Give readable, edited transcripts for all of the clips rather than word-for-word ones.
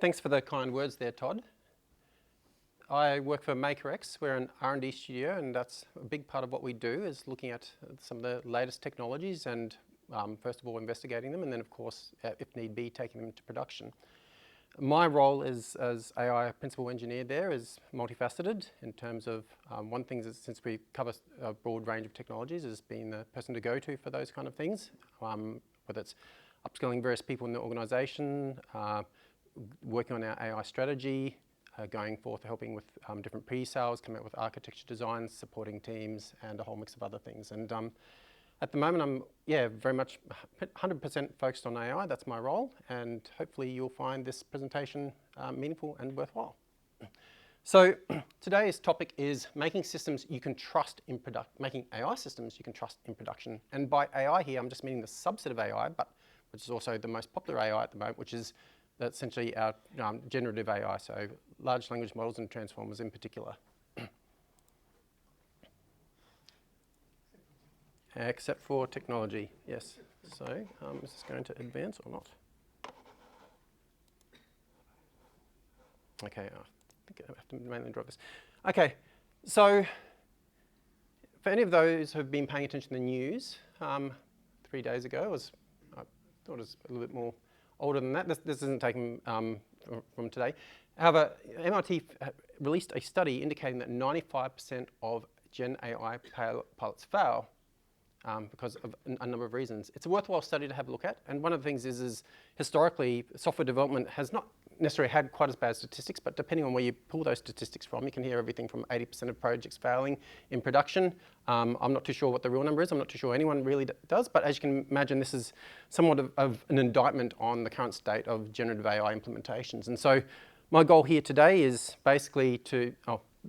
Thanks for the kind words there, Todd. I work for MakerX. We're an R&D studio, and that's a big part of what we do is looking at some of the latest technologies and first of all investigating them, and then of course, if need be, taking them to production. My role as AI principal engineer there is multifaceted in terms of one thing is since we cover a broad range of technologies is being the person to go to for those kind of things, whether it's upskilling various people in the organisation, working on our AI strategy, going forth helping with different pre-sales, coming up with architecture designs, supporting teams, and a whole mix of other things. And at the moment, I'm very much 100% focused on AI. That's my role, and hopefully you'll find this presentation meaningful and worthwhile. So today's topic is making systems you can trust in production, making AI systems you can trust in production. And by AI here, I'm just meaning the subset of AI, but which is also the most popular AI at the moment, which is essentially our generative AI, so large language models and transformers in particular. Except for technology, yes. So is this going to advance or not? Okay, I think I have to mainly draw this. Okay, so for any of those who have been paying attention to the news, 3 days ago, I thought it was a little bit more older than that. This isn't taken from today. However, MIT released a study indicating that 95% of Gen AI pilots fail because of a number of reasons. It's a worthwhile study to have a look at, and one of the things is historically software development has not necessarily had quite as bad statistics, but depending on where you pull those statistics from, you can hear everything from 80% of projects failing in production. I'm not too sure what the real number is. I'm not too sure anyone really does, but as you can imagine, this is somewhat of an indictment on the current state of generative AI implementations. And so my goal here today is basically to,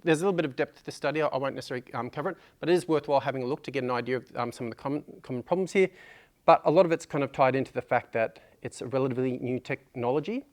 there's a little bit of depth to this study. I won't necessarily cover it, but it is worthwhile having a look to get an idea of some of the common problems here. But a lot of it's kind of tied into the fact that it's a relatively new technology.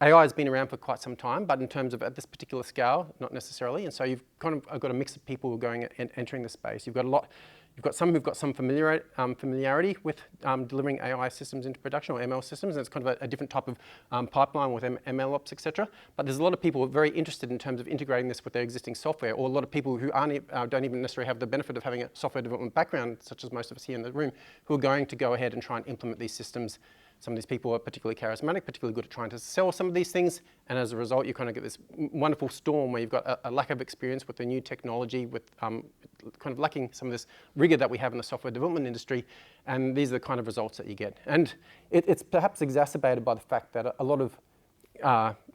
AI has been around for quite some time, but in terms of at this particular scale, not necessarily. And so you've kind of got a mix of people who are going and entering the space. You've got some who've got some familiarity with delivering AI systems into production or ML systems, and it's kind of a different type of pipeline with ML ops, etc. But there's a lot of people who are very interested in terms of integrating this with their existing software, or a lot of people who don't even necessarily have the benefit of having a software development background, such as most of us here in the room, who are going to go ahead and try and implement these systems. Some of these people are particularly charismatic, particularly good at trying to sell some of these things, and as a result, you kind of get this wonderful storm where you've got a lack of experience with the new technology, with kind of lacking some of this rigor that we have in the software development industry, and these are the kind of results that you get. And it's perhaps exacerbated by the fact that a lot of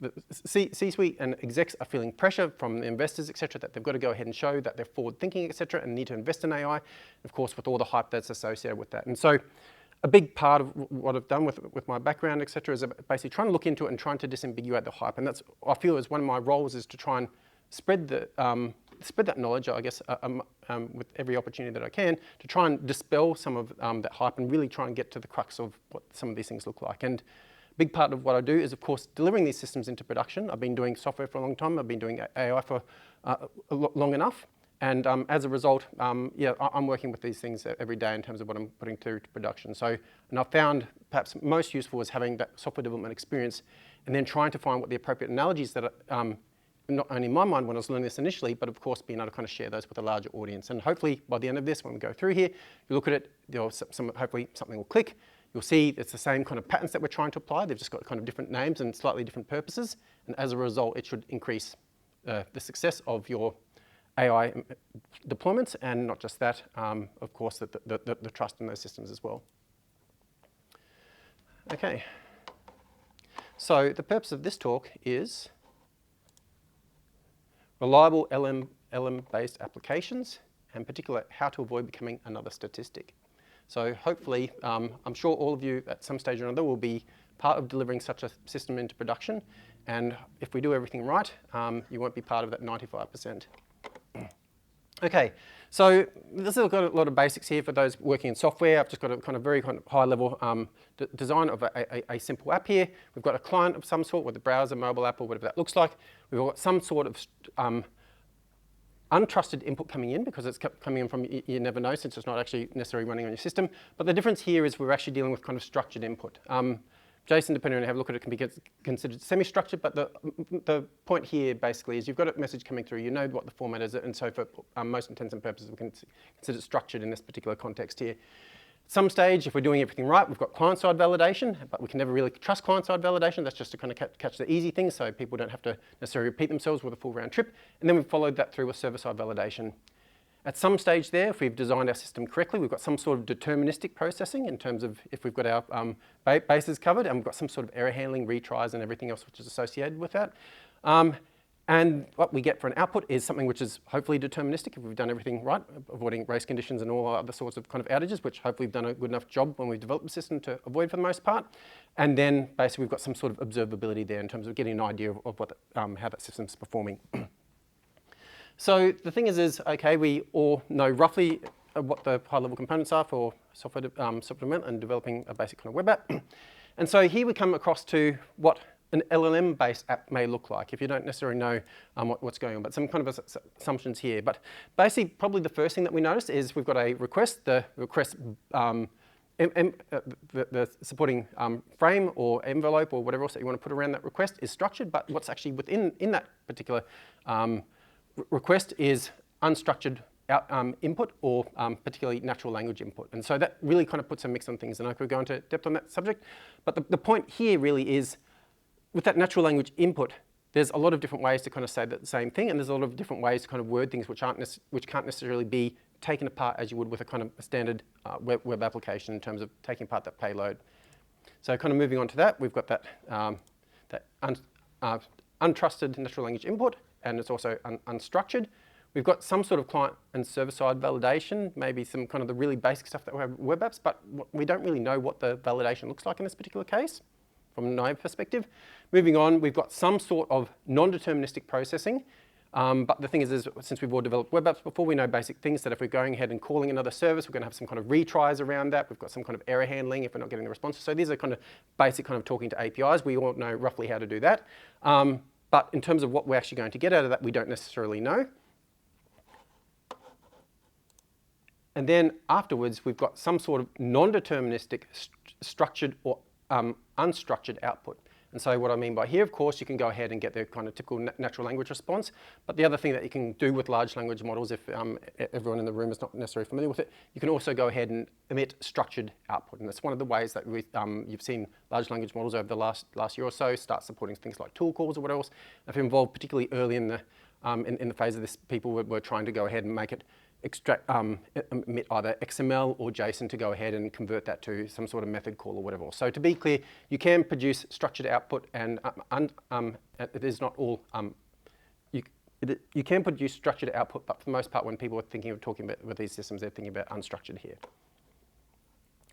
the C-suite and execs are feeling pressure from the investors, etc., that they've got to go ahead and show that they're forward-thinking, etc., and need to invest in AI, of course, with all the hype that's associated with that. And so a big part of what I've done with my background, etc., is basically trying to look into it and trying to disambiguate the hype. And that's, I feel, is one of my roles is to try and spread that knowledge, I guess, with every opportunity that I can, to try and dispel some of that hype and really try and get to the crux of what some of these things look like. And a big part of what I do is, of course, delivering these systems into production. I've been doing software for a long time. I've been doing AI for long enough. And as a result, I'm working with these things every day in terms of what I'm putting through to production. So, and I've found perhaps most useful is having that software development experience and then trying to find what the appropriate analogies that are not only in my mind when I was learning this initially, but of course being able to kind of share those with a larger audience. And hopefully by the end of this, when we go through here, you look at it, hopefully something will click. You'll see it's the same kind of patterns that we're trying to apply. They've just got kind of different names and slightly different purposes. And as a result, it should increase the success of your AI deployments, and not just that, of course, the trust in those systems as well. Okay, so the purpose of this talk is reliable LM-based applications, and in particular, how to avoid becoming another statistic. So hopefully, I'm sure all of you at some stage or another will be part of delivering such a system into production, and if we do everything right, you won't be part of that 95%. Okay, so this has got a lot of basics here for those working in software. I've just got a kind of very kind of high-level design of a simple app here. We've got a client of some sort with a browser, mobile app, or whatever that looks like. We've got some sort of untrusted input coming in because it's coming in from you never know, since it's not actually necessarily running on your system. But the difference here is we're actually dealing with kind of structured input. JSON, depending on how you look at it, can be considered semi-structured, but the point here basically is you've got a message coming through, you know what the format is, and so for most intents and purposes, we can consider it structured in this particular context here. At some stage, if we're doing everything right, we've got client-side validation, but we can never really trust client-side validation. That's just to kind of catch the easy things, so people don't have to necessarily repeat themselves with a full round trip. And then we've followed that through with server-side validation. At some stage there, if we've designed our system correctly, we've got some sort of deterministic processing in terms of if we've got our bases covered, and we've got some sort of error handling, retries, and everything else which is associated with that. And what we get for an output is something which is hopefully deterministic if we've done everything right, avoiding race conditions and all other sorts of kind of outages, which hopefully we've done a good enough job when we've developed the system to avoid for the most part. And then basically we've got some sort of observability there in terms of getting an idea of what how that system's performing. So the thing is, okay, we all know roughly what the high-level components are for software development and developing a basic kind of web app. And so here we come across to what an LLM-based app may look like, if you don't necessarily know what's going on, but some kind of assumptions here. But basically, probably the first thing that we notice is we've got a request. The request, the supporting frame or envelope or whatever else that you want to put around that request is structured, but what's actually within that particular request is unstructured input or particularly natural language input. And so that really kind of puts a mix on things, and I could go into depth on that subject. But the point here really is, with that natural language input, there's a lot of different ways to kind of say the same thing, and there's a lot of different ways to kind of word things which can't necessarily be taken apart as you would with a kind of a standard web application in terms of taking apart that payload. So kind of moving on to that, we've got that, untrusted natural language input, and it's also unstructured. We've got some sort of client and server-side validation, maybe some kind of the really basic stuff that we have web apps, but we don't really know what the validation looks like in this particular case from a naive perspective. Moving on, we've got some sort of non-deterministic processing, but the thing is since we've all developed web apps before, we know basic things that if we're going ahead and calling another service, we're going to have some kind of retries around that. We've got some kind of error handling if we're not getting the responses. So these are kind of basic kind of talking to APIs. We all know roughly how to do that. But in terms of what we're actually going to get out of that, we don't necessarily know. And then afterwards, we've got some sort of non-deterministic structured or unstructured output. And so what I mean by here, of course, you can go ahead and get the kind of typical natural language response. But the other thing that you can do with large language models, if everyone in the room is not necessarily familiar with it, you can also go ahead and emit structured output. And that's one of the ways that you've seen large language models over the last year or so start supporting things like tool calls or what else. If you're involved particularly early in the phase of this, people were trying to go ahead and make it emit either XML or JSON to go ahead and convert that to some sort of method call or whatever. So to be clear, you can produce structured output, and it is not all. You can produce structured output, but for the most part, when people are thinking of talking about with these systems, they're thinking about unstructured here.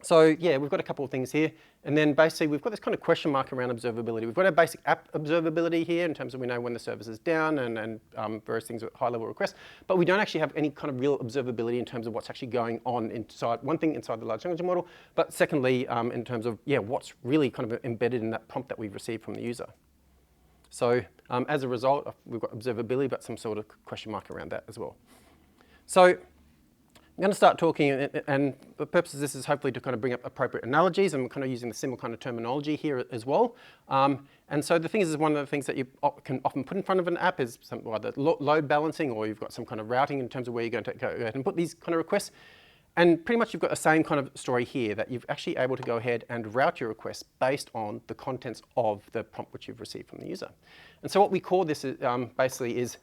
So yeah, we've got a couple of things here. And then basically we've got this kind of question mark around observability. We've got our basic app observability here in terms of we know when the service is down and various things with high level requests, but we don't actually have any kind of real observability in terms of what's actually going on inside, one thing inside the large language model, but secondly, in terms of, yeah, what's really kind of embedded in that prompt that we've received from the user. So as a result, we've got observability, but some sort of question mark around that as well. So I'm going to start talking, and the purpose of this is hopefully to kind of bring up appropriate analogies, and we're kind of using the similar kind of terminology here as well. And so the thing is one of the things that you can often put in front of an app is either load balancing, or you've got some kind of routing in terms of where you're going to go ahead and put these kind of requests. And pretty much you've got the same kind of story here, that you're actually able to go ahead and route your requests based on the contents of the prompt which you've received from the user. And so what we call this basically is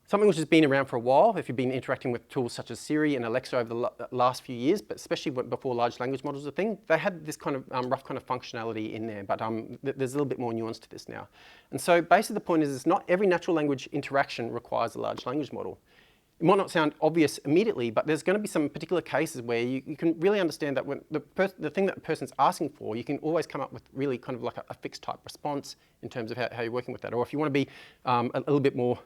something which has been around for a while. If you've been interacting with tools such as Siri and Alexa over the last few years, but especially before large language models were a thing, they had this kind of rough kind of functionality in there, but there's a little bit more nuance to this now. And so basically the point is not every natural language interaction requires a large language model. It might not sound obvious immediately, but there's going to be some particular cases where you can really understand that when the thing that the person's asking for, you can always come up with really kind of like a fixed type response in terms of how you're working with that. Or if you want to be a little bit more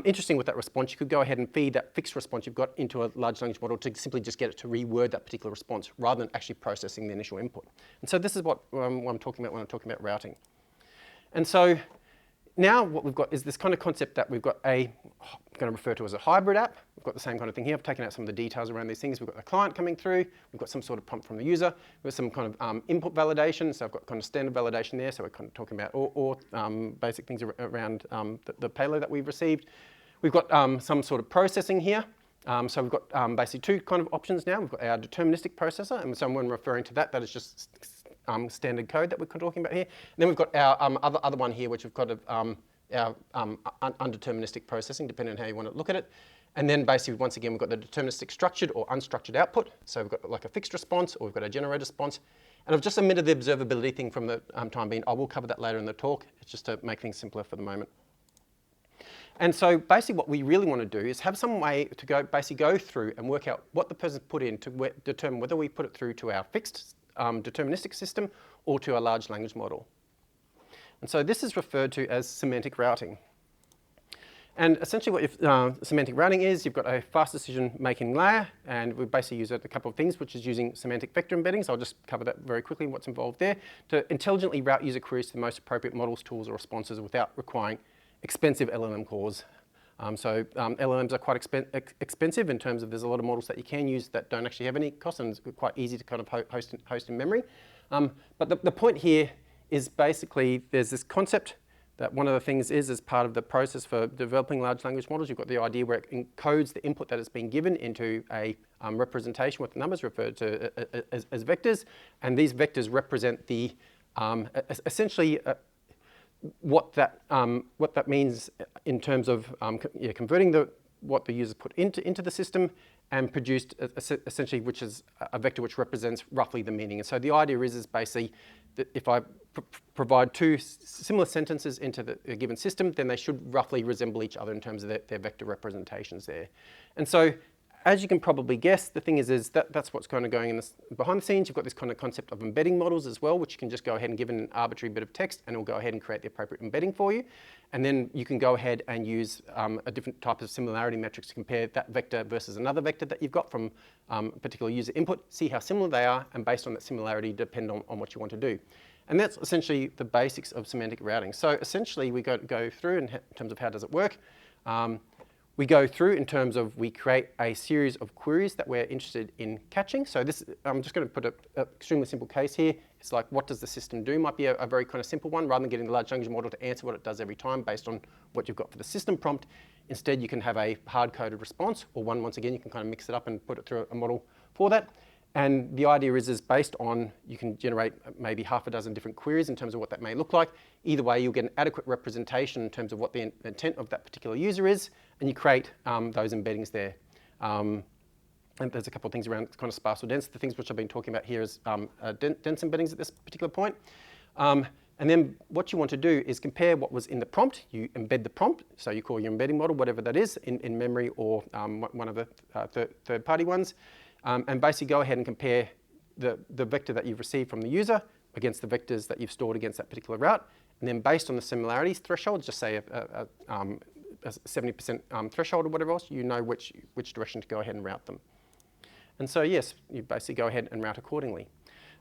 interesting with that response, you could go ahead and feed that fixed response you've got into a large language model to simply just get it to reword that particular response rather than actually processing the initial input. And so this is what I'm talking about when I'm talking about routing. And so now what we've got is this kind of concept that we've got I'm going to refer to as a hybrid app. We've got the same kind of thing here. I've taken out some of the details around these things. We've got the client coming through. We've got some sort of prompt from the user. We've got some kind of input validation. So I've got kind of standard validation there. So we're kind of talking about all basic things around the payload that we've received. We've got some sort of processing here. So we've got basically two kind of options now. We've got our deterministic processor, and so when referring to that, that is just standard code that we're talking about here. And then we've got our other one here, which we've got our undeterministic processing, depending on how you want to look at it. And then basically, once again, we've got the deterministic structured or unstructured output. So we've got like a fixed response, or we've got a generated response. And I've just omitted the observability thing from the time being. I will cover that later in the talk. It's just to make things simpler for the moment. And so basically what we really want to do is have some way to go through and work out what the person's put in to determine whether we put it through to our fixed deterministic system or to a large language model. And so this is referred to as semantic routing. And essentially what semantic routing is, you've got a fast decision making layer, and we basically use a couple of things, which is using semantic vector embeddings. I'll just cover that very quickly, what's involved there, to intelligently route user queries to the most appropriate models, tools, or responses without requiring expensive LLM calls. LLMs are quite expensive in terms of there's a lot of models that you can use that don't actually have any cost, and it's quite easy to kind of host in memory. But the point here is basically there's this concept that one of the things is as part of the process for developing large language models, you've got the idea where it encodes the input that has been given into a representation with numbers referred to as vectors, and these vectors represent the essentially what that means in terms of converting what the users put into the system and produced essentially, which is a vector which represents roughly the meaning. And so the idea is basically that if I provide two similar sentences into a given system, then they should roughly resemble each other in terms of their vector representations there. And so, as you can probably guess, the thing is that's what's kind of going in behind the scenes. You've got this kind of concept of embedding models as well, which you can just go ahead and give an arbitrary bit of text, and it'll go ahead and create the appropriate embedding for you. And then you can go ahead and use a different type of similarity metrics to compare that vector versus another vector that you've got from a particular user input, see how similar they are, and based on that similarity, depend on what you want to do. And that's essentially the basics of semantic routing. So essentially, we go through in terms of how does it work. We go through in terms of we create a series of queries that we're interested in catching. So this, I'm just going to put an extremely simple case here. It's like, what does the system do? Might be a very kind of simple one, rather than getting the large language model to answer what it does every time based on what you've got for the system prompt. Instead, you can have a hard-coded response, or one, once again, you can kind of mix it up and put it through a model for that. And the idea is based on, you can generate maybe half a dozen different queries in terms of what that may look like. Either way, you'll get an adequate representation in terms of what the intent of that particular user is, and you create those embeddings there. And there's a couple of things around kind of spatial dense. The things which I've been talking about here is dense embeddings at this particular point. And then what you want to do is compare what was in the prompt. You embed the prompt, so you call your embedding model, whatever that is, in memory or one of the third-party ones. And basically go ahead and compare the vector that you've received from the user against the vectors that you've stored against that particular route. And then based on the similarities threshold, just say a 70% threshold or whatever else, you know which direction to go ahead and route them. And so yes, you basically go ahead and route accordingly.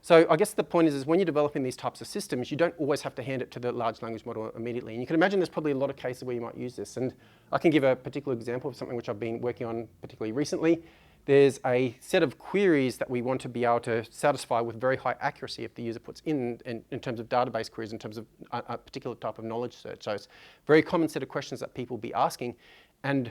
So I guess the point is when you're developing these types of systems, you don't always have to hand it to the large language model immediately. And you can imagine there's probably a lot of cases where you might use this. And I can give a particular example of something which I've been working on particularly recently. There's a set of queries that we want to be able to satisfy with very high accuracy if the user puts in terms of database queries, in terms of a particular type of knowledge search. So it's a very common set of questions that people will be asking. And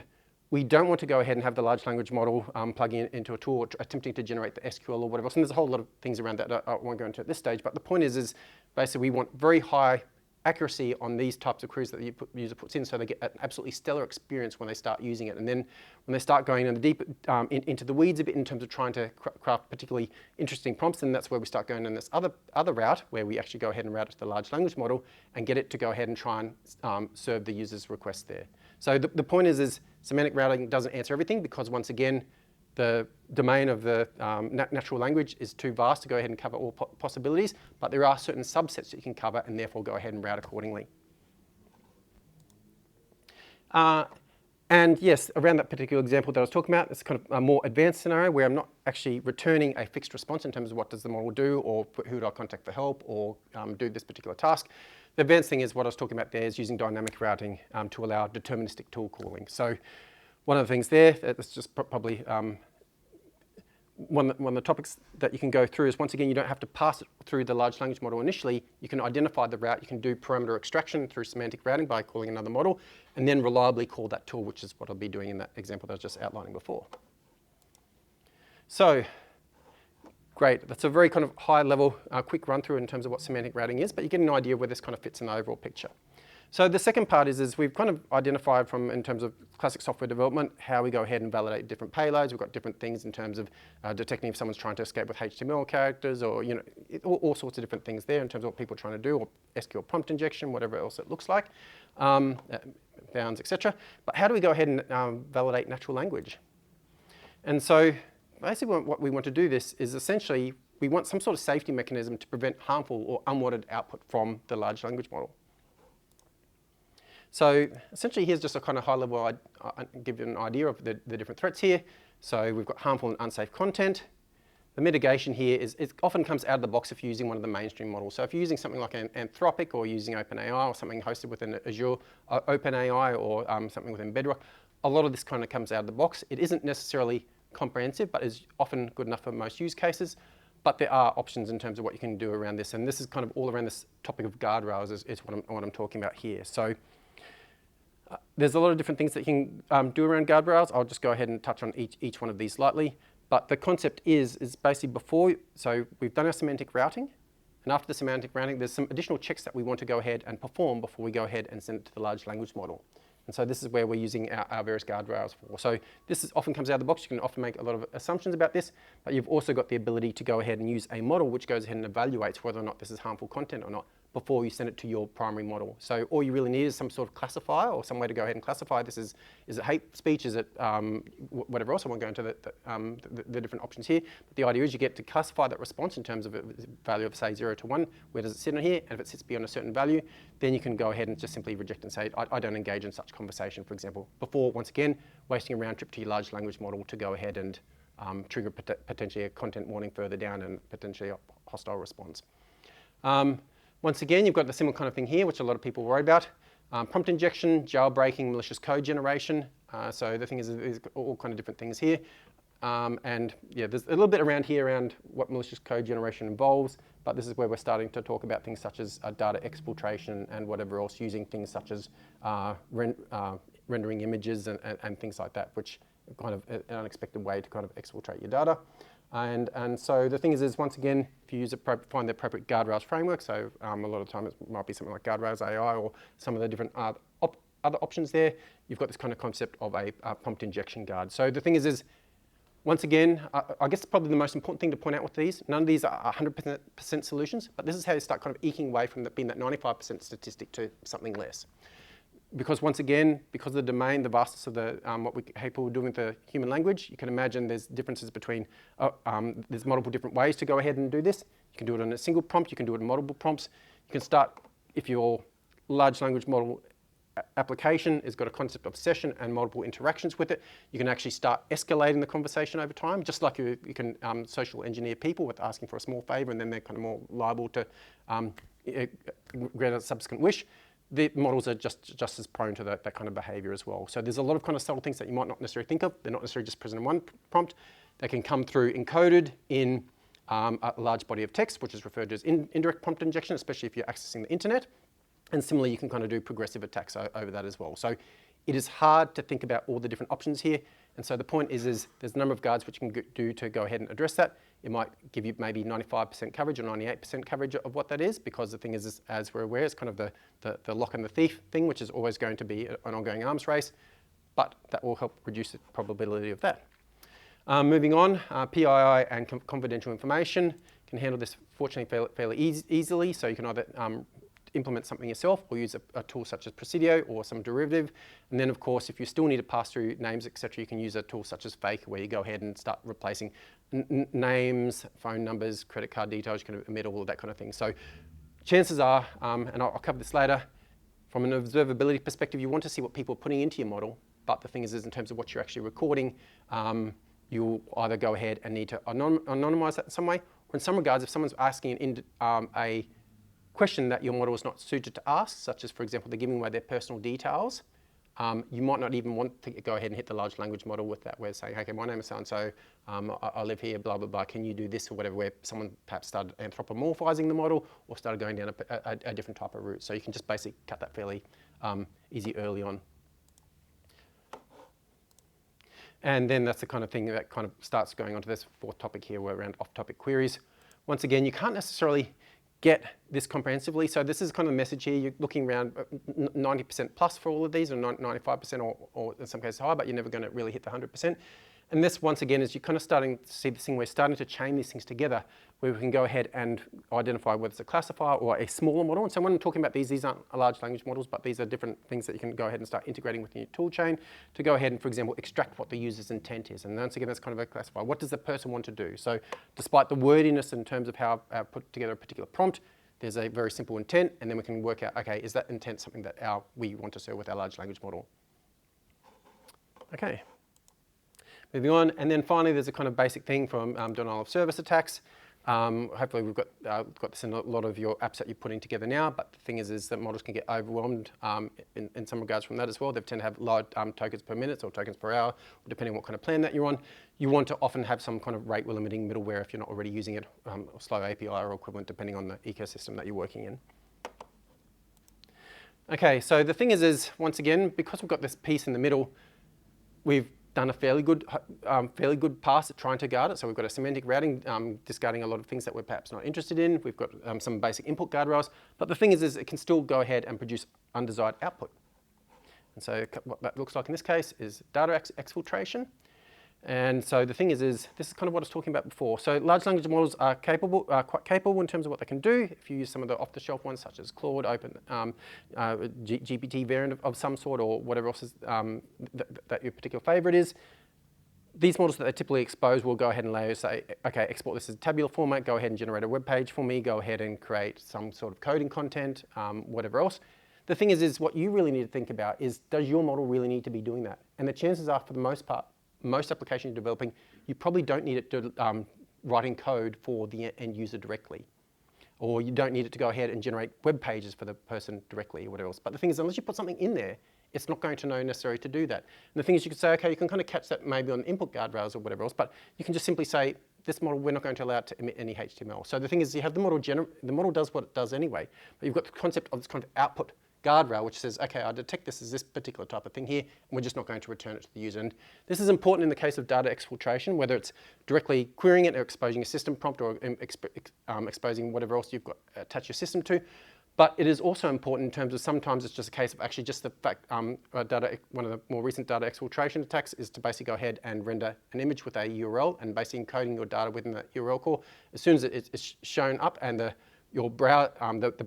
we don't want to go ahead and have the large language model plug into a tool attempting to generate the SQL or whatever else. And there's a whole lot of things around that I won't go into at this stage. But the point is basically we want very high accuracy on these types of queries that the user puts in, so they get an absolutely stellar experience when they start using it. And then when they start going into the weeds a bit in terms of trying to craft particularly interesting prompts, then that's where we start going in this other route, where we actually go ahead and route it to the large language model and get it to go ahead and try and serve the user's request there. So the point is semantic routing doesn't answer everything, because once again, the domain of the natural language is too vast to go ahead and cover all possibilities, but there are certain subsets that you can cover and therefore go ahead and route accordingly. And yes, around that particular example that I was talking about, it's kind of a more advanced scenario where I'm not actually returning a fixed response in terms of what does the model do, or who do I contact for help, or do this particular task. The advanced thing is what I was talking about there is using dynamic routing to allow deterministic tool calling. So one of the things there, that's just probably one of the topics that you can go through is, once again, you don't have to pass it through the large language model initially. You can identify the route. You can do parameter extraction through semantic routing by calling another model, and then reliably call that tool, which is what I'll be doing in that example that I was just outlining before. So, great. That's a very kind of high level, quick run through in terms of what semantic routing is, but you get an idea where this kind of fits in the overall picture. So the second part is we've kind of identified from, in terms of classic software development, how we go ahead and validate different payloads. We've got different things in terms of detecting if someone's trying to escape with HTML characters, or all sorts of different things there in terms of what people are trying to do, or SQL prompt injection, whatever else it looks like, bounds, etc. But how do we go ahead and validate natural language? And so basically what we want to do this is essentially we want some sort of safety mechanism to prevent harmful or unwanted output from the large language model. So essentially here's just a kind of high level, I give you an idea of the different threats here. So we've got harmful and unsafe content. The mitigation here is, it often comes out of the box if you're using one of the mainstream models. So if you're using something like Anthropic, or using OpenAI, or something hosted within Azure OpenAI, or something within Bedrock, a lot of this kind of comes out of the box. It isn't necessarily comprehensive, but is often good enough for most use cases. But there are options in terms of what you can do around this. And this is kind of all around this topic of guardrails is what I'm talking about here. So there's a lot of different things that you can do around guardrails. I'll just go ahead and touch on each one of these lightly. But the concept is basically before, so we've done our semantic routing, and after the semantic routing, there's some additional checks that we want to go ahead and perform before we go ahead and send it to the large language model. And so this is where we're using our various guardrails for. So this often comes out of the box. You can often make a lot of assumptions about this, but you've also got the ability to go ahead and use a model which goes ahead and evaluates whether or not this is harmful content or not before you send it to your primary model. So all you really need is some sort of classifier, or some way to go ahead and classify this. Is it hate speech? Is it whatever else? I won't go into the different options here. But the idea is you get to classify that response in terms of a value of, say, 0 to 1. Where does it sit in here? And if it sits beyond a certain value, then you can go ahead and just simply reject and say, I don't engage in such conversation, for example, before, once again, wasting a round trip to your large language model to go ahead and trigger potentially a content warning further down and potentially a hostile response. Once again, you've got the similar kind of thing here, which a lot of people worry about. Prompt injection, jailbreaking, malicious code generation. So the thing is, there's all kind of different things here. And yeah, there's a little bit around here around what malicious code generation involves, but this is where we're starting to talk about things such as data exfiltration and whatever else, using things such as rendering images and things like that, which are kind of an unexpected way to kind of exfiltrate your data. And so the thing is once again, if you find the appropriate guardrails framework, so a lot of the time it might be something like Guardrails AI or some of the different other options there, you've got this kind of concept of a prompt injection guard. So the thing is once again, I guess probably the most important thing to point out with these, none of these are 100% solutions, but this is how you start kind of eking away from being that 95% statistic to something less. Because once again, because of the domain, the vastness of the what people are doing with the human language, you can imagine there's differences between, there's multiple different ways to go ahead and do this. You can do it on a single prompt, you can do it in multiple prompts. You can start, if your large language model application has got a concept of session and multiple interactions with it, you can actually start escalating the conversation over time, just like you can social engineer people with asking for a small favor, and then they're kind of more liable to grant a subsequent wish. The models are just as prone to that kind of behavior as well. So there's a lot of kind of subtle things that you might not necessarily think of. They're not necessarily just present in one prompt. They can come through encoded in a large body of text, which is referred to as indirect prompt injection, especially if you're accessing the internet. And similarly, you can kind of do progressive attacks over that as well. So it is hard to think about all the different options here. And so the point is there's a number of guards which you can do to go ahead and address that. It might give you maybe 95% coverage or 98% coverage of what that is, because the thing is, as we're aware, it's kind of the lock and the thief thing, which is always going to be an ongoing arms race, but that will help reduce the probability of that. Moving on, PII and confidential information can handle this fortunately fairly easily, so you can either implement something yourself or use a tool such as Presidio or some derivative. And then of course, if you still need to pass through names, etc., you can use a tool such as Fake, where you go ahead and start replacing names, phone numbers, credit card details. You can omit all of that kind of thing. So chances are, and I'll cover this later, from an observability perspective, you want to see what people are putting into your model but the thing is in terms of what you're actually recording, you'll either go ahead and need to anonymize that in some way, or in some regards, if someone's asking a question that your model is not suited to ask, such as, for example, they're giving away their personal details, you might not even want to go ahead and hit the large language model with that, where saying, okay, my name is so-and-so, I live here, blah, blah, blah, can you do this or whatever, where someone perhaps started anthropomorphizing the model or started going down a different type of route. So you can just basically cut that fairly easy early on. And then that's the kind of thing that kind of starts going on to this fourth topic here, where around off-topic queries. Once again, you can't necessarily get this comprehensively. So this is kind of the message here. You're looking around 90% plus for all of these, or 95% or in some cases higher, but you're never going to really hit the 100%. And this, once again, is you're kind of starting to see this thing, we're starting to chain these things together, where we can go ahead and identify whether it's a classifier or a smaller model. And so when I'm talking about these aren't large language models, but these are different things that you can go ahead and start integrating within your tool chain to go ahead and, for example, extract what the user's intent is. And once again, that's kind of a classifier. What does the person want to do? So despite the wordiness in terms of how I put together a particular prompt, there's a very simple intent, and then we can work out, okay, is that intent something that we want to serve with our large language model? Okay. Moving on, and then finally, there's a kind of basic thing from denial of service attacks. Hopefully, we've got this in a lot of your apps that you're putting together now. But the thing is that models can get overwhelmed in some regards from that as well. They tend to have low tokens per minute or tokens per hour, depending on what kind of plan that you're on. You want to often have some kind of rate limiting middleware if you're not already using it, or slow API or equivalent, depending on the ecosystem that you're working in. Okay, so the thing is once again, because we've got this piece in the middle, we've done a fairly good pass at trying to guard it. So we've got a semantic routing, discarding a lot of things that we're perhaps not interested in. We've got some basic input guardrails. But the thing is it can still go ahead and produce undesired output. And so what that looks like in this case is data exfiltration. And so the thing is this is kind of what I was talking about before. So large language models are quite capable in terms of what they can do. If you use some of the off-the-shelf ones, such as Claude, Open, GPT variant of some sort, or whatever else is, that your particular favorite is, these models that they typically expose will go ahead and say, okay, export this as a tabular format, go ahead and generate a web page for me, go ahead and create some sort of coding content, whatever else. The thing is what you really need to think about is, does your model really need to be doing that? And the chances are, for the most part, most applications you're developing, you probably don't need it to writing code for the end user directly. Or you don't need it to go ahead and generate web pages for the person directly or whatever else. But the thing is, unless you put something in there, it's not going to know necessarily to do that. And the thing is, you could say, okay, you can kind of catch that maybe on input guardrails or whatever else, but you can just simply say, this model, we're not going to allow it to emit any HTML. So the thing is, you have the model does what it does anyway, but you've got the concept of this kind of output guardrail, which says, okay, I detect this as this particular type of thing here, and we're just not going to return it to the user. And this is important in the case of data exfiltration, whether it's directly querying it or exposing a system prompt or exposing whatever else you've got attached your system to. But it is also important in terms of sometimes it's just a case of actually just the fact, one of the more recent data exfiltration attacks is to basically go ahead and render an image with a URL and basically encoding your data within that URL core. As soon as it's shown up and the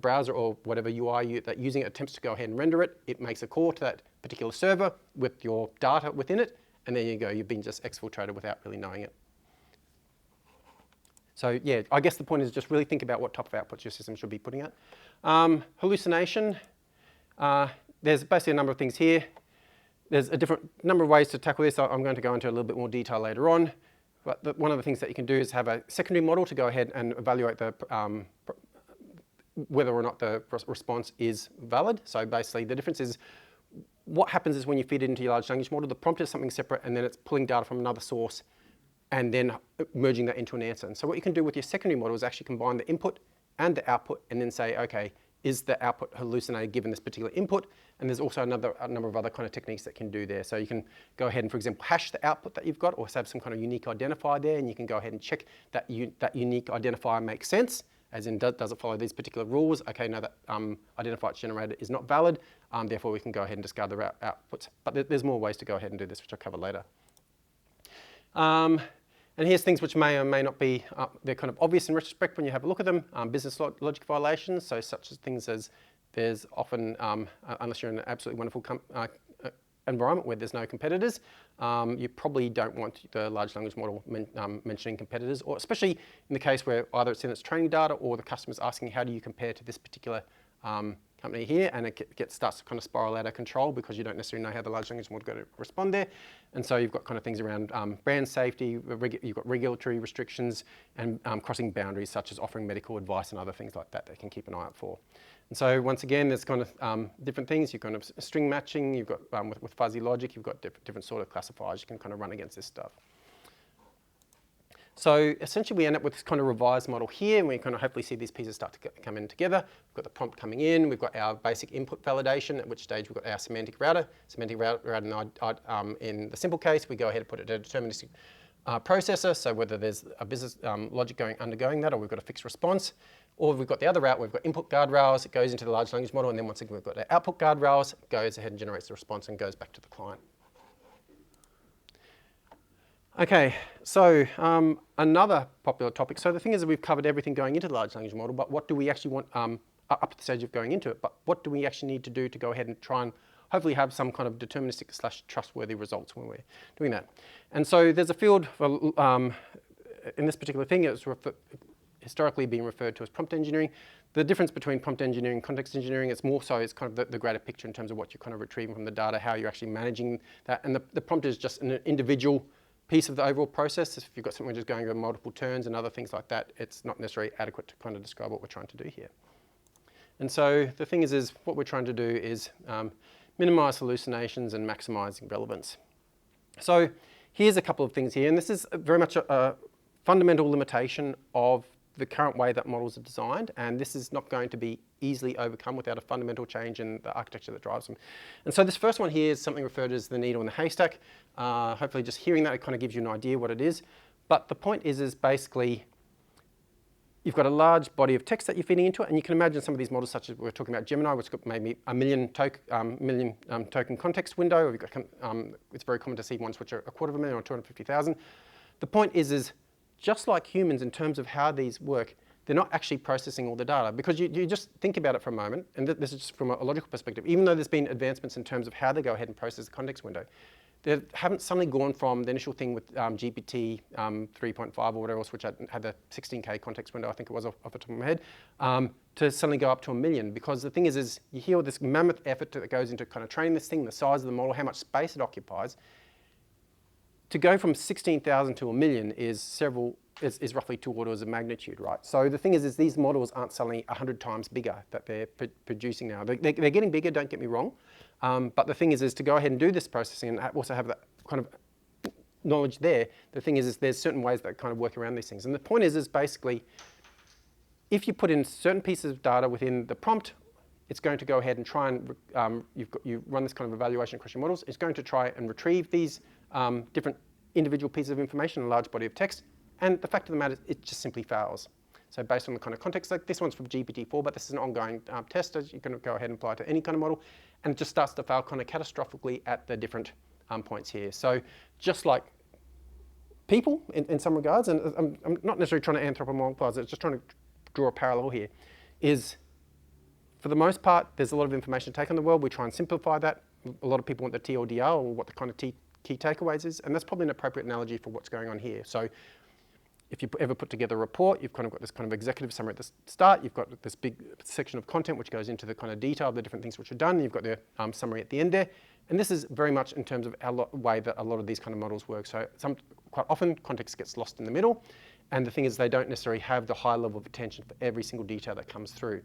browser or whatever UI that using it attempts to go ahead and render it, it makes a call to that particular server with your data within it, and there you go, you've been just exfiltrated without really knowing it. So yeah, I guess the point is just really think about what type of outputs your system should be putting out. Hallucination, there's basically a number of things here. There's a different number of ways to tackle this. I'm going to go into a little bit more detail later on. But one of the things that you can do is have a secondary model to go ahead and evaluate whether or not the response is valid. So basically the difference is, what happens is when you feed it into your large language model, the prompt is something separate and then it's pulling data from another source and then merging that into an answer. And so what you can do with your secondary model is actually combine the input and the output and then say, okay, is the output hallucinated given this particular input? And there's also a number of other kind of techniques that can do there. So you can go ahead and, for example, hash the output that you've got or have some kind of unique identifier there, and you can go ahead and check that that unique identifier makes sense, as in does it follow these particular rules? Okay, no, that identifier it's generated is not valid, therefore we can go ahead and discard the outputs. But there's more ways to go ahead and do this, which I'll cover later. And here's things which may or may not be, they're kind of obvious in retrospect when you have a look at them. Business logic violations, so such as things as there's often, unless you're in an absolutely wonderful environment where there's no competitors, you probably don't want the large language model mentioning competitors, or especially in the case where either it's in its training data or the customer's asking, how do you compare to this particular company here, and it starts to kind of spiral out of control because you don't necessarily know how the large language model is going to respond there. And so you've got kind of things around brand safety, you've got regulatory restrictions, and crossing boundaries such as offering medical advice and other things like that that you can keep an eye out for. And so once again, there's kind of different things. You've got kind of string matching, you've got with fuzzy logic, you've got different sort of classifiers you can kind of run against this stuff. So essentially we end up with this kind of revised model here, and we kind of hopefully see these pieces start to come in together. We've got the prompt coming in, we've got our basic input validation, at which stage we've got our semantic router. Semantic router in the simple case, we go ahead and put it in a deterministic processor, so whether there's a business logic undergoing that, or we've got a fixed response, or we've got the other route, we've got input guardrails, it goes into the large language model, and then once again we've got the output guardrails, it goes ahead and generates the response and goes back to the client. Okay, so another popular topic. So the thing is that we've covered everything going into the large language model, but what do we actually want up to the stage of going into it? But what do we actually need to do to go ahead and try and hopefully have some kind of deterministic / trustworthy results when we're doing that? And so there's a field for, in this particular thing, it's historically been referred to as prompt engineering. The difference between prompt engineering and context engineering is more so it's kind of the greater picture in terms of what you're kind of retrieving from the data, how you're actually managing that. And the prompt is just an individual piece of the overall process. If you've got something just going over multiple turns and other things like that, it's not necessarily adequate to kind of describe what we're trying to do here. And so the thing is what we're trying to do is minimize hallucinations and maximizing relevance. So here's a couple of things here, and this is very much a fundamental limitation of the current way that models are designed, and this is not going to be easily overcome without a fundamental change in the architecture that drives them. And so this first one here is something referred to as the needle in the haystack. Hopefully just hearing that, it kind of gives you an idea what it is. But the point is basically you've got a large body of text that you're feeding into it, and you can imagine some of these models, such as we're talking about Gemini, which has got maybe a million token context window, or you've got, it's very common to see ones which are 250,000 or 250,000. The point is just like humans in terms of how these work, they're not actually processing all the data, because you just think about it for a moment, and this is just from a logical perspective. Even though there's been advancements in terms of how they go ahead and process the context window, they haven't suddenly gone from the initial thing with GPT 3.5 or whatever else, which had the 16K context window, I think it was off the top of my head, to suddenly go up to 1 million. Because the thing is you hear all this mammoth effort that goes into kind of training this thing, the size of the model, how much space it occupies. To go from 16,000 to 1 million is roughly 2 orders of magnitude, right? So the thing is these models aren't suddenly 100 times bigger that they're producing now. They're getting bigger, don't get me wrong. But the thing is to go ahead and do this processing and also have that kind of knowledge there, the thing is there's certain ways that kind of work around these things. And the point is basically, if you put in certain pieces of data within the prompt, it's going to go ahead and try and, you run this kind of evaluation across your models, it's going to try and retrieve these different individual pieces of information in a large body of text. And the fact of the matter is it just simply fails. So based on the kind of context, like this one's from GPT-4, but this is an ongoing test, as you can go ahead and apply to any kind of model, and it just starts to fail kind of catastrophically at the different points here. So just like people in some regards, and I'm not necessarily trying to anthropomorphize it, just trying to draw a parallel here, is for the most part, there's a lot of information to take on the world. We try and simplify that. A lot of people want the TLDR, or what the kind of key takeaways is, and that's probably an appropriate analogy for what's going on here. So if you ever put together a report, you've kind of got this kind of executive summary at the start, you've got this big section of content which goes into the kind of detail of the different things which are done, you've got the summary at the end there, and this is very much in terms of the way that a lot of these kind of models work. So quite often context gets lost in the middle, and the thing is they don't necessarily have the high level of attention for every single detail that comes through.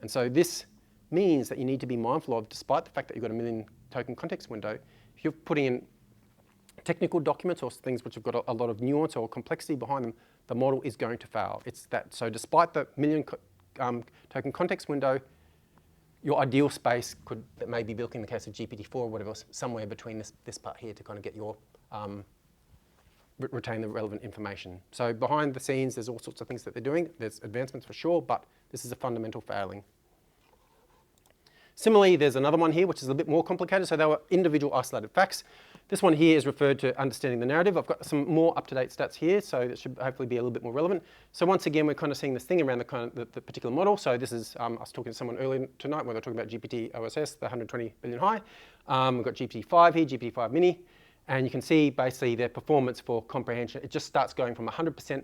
And so this means that you need to be mindful of, despite the fact that you've got a 1 million token context window, if you're putting in technical documents or things which have got a lot of nuance or complexity behind them, the model is going to fail. It's that. So despite the 1 million token context window, your ideal space that may be built in the case of GPT-4 or whatever else, somewhere between this part here to kind of get your retain the relevant information. So behind the scenes, there's all sorts of things that they're doing. There's advancements for sure, but this is a fundamental failing. Similarly, there's another one here, which is a bit more complicated. So they were individual isolated facts. This one here is referred to understanding the narrative. I've got some more up-to-date stats here, so that should hopefully be a little bit more relevant. So once again, we're kind of seeing this thing around the particular model. So this is, I was talking to someone earlier tonight where they're talking about GPT OSS, the 120 billion high. We've got GPT-5 here, GPT-5 mini, and you can see basically their performance for comprehension. It just starts going from 100%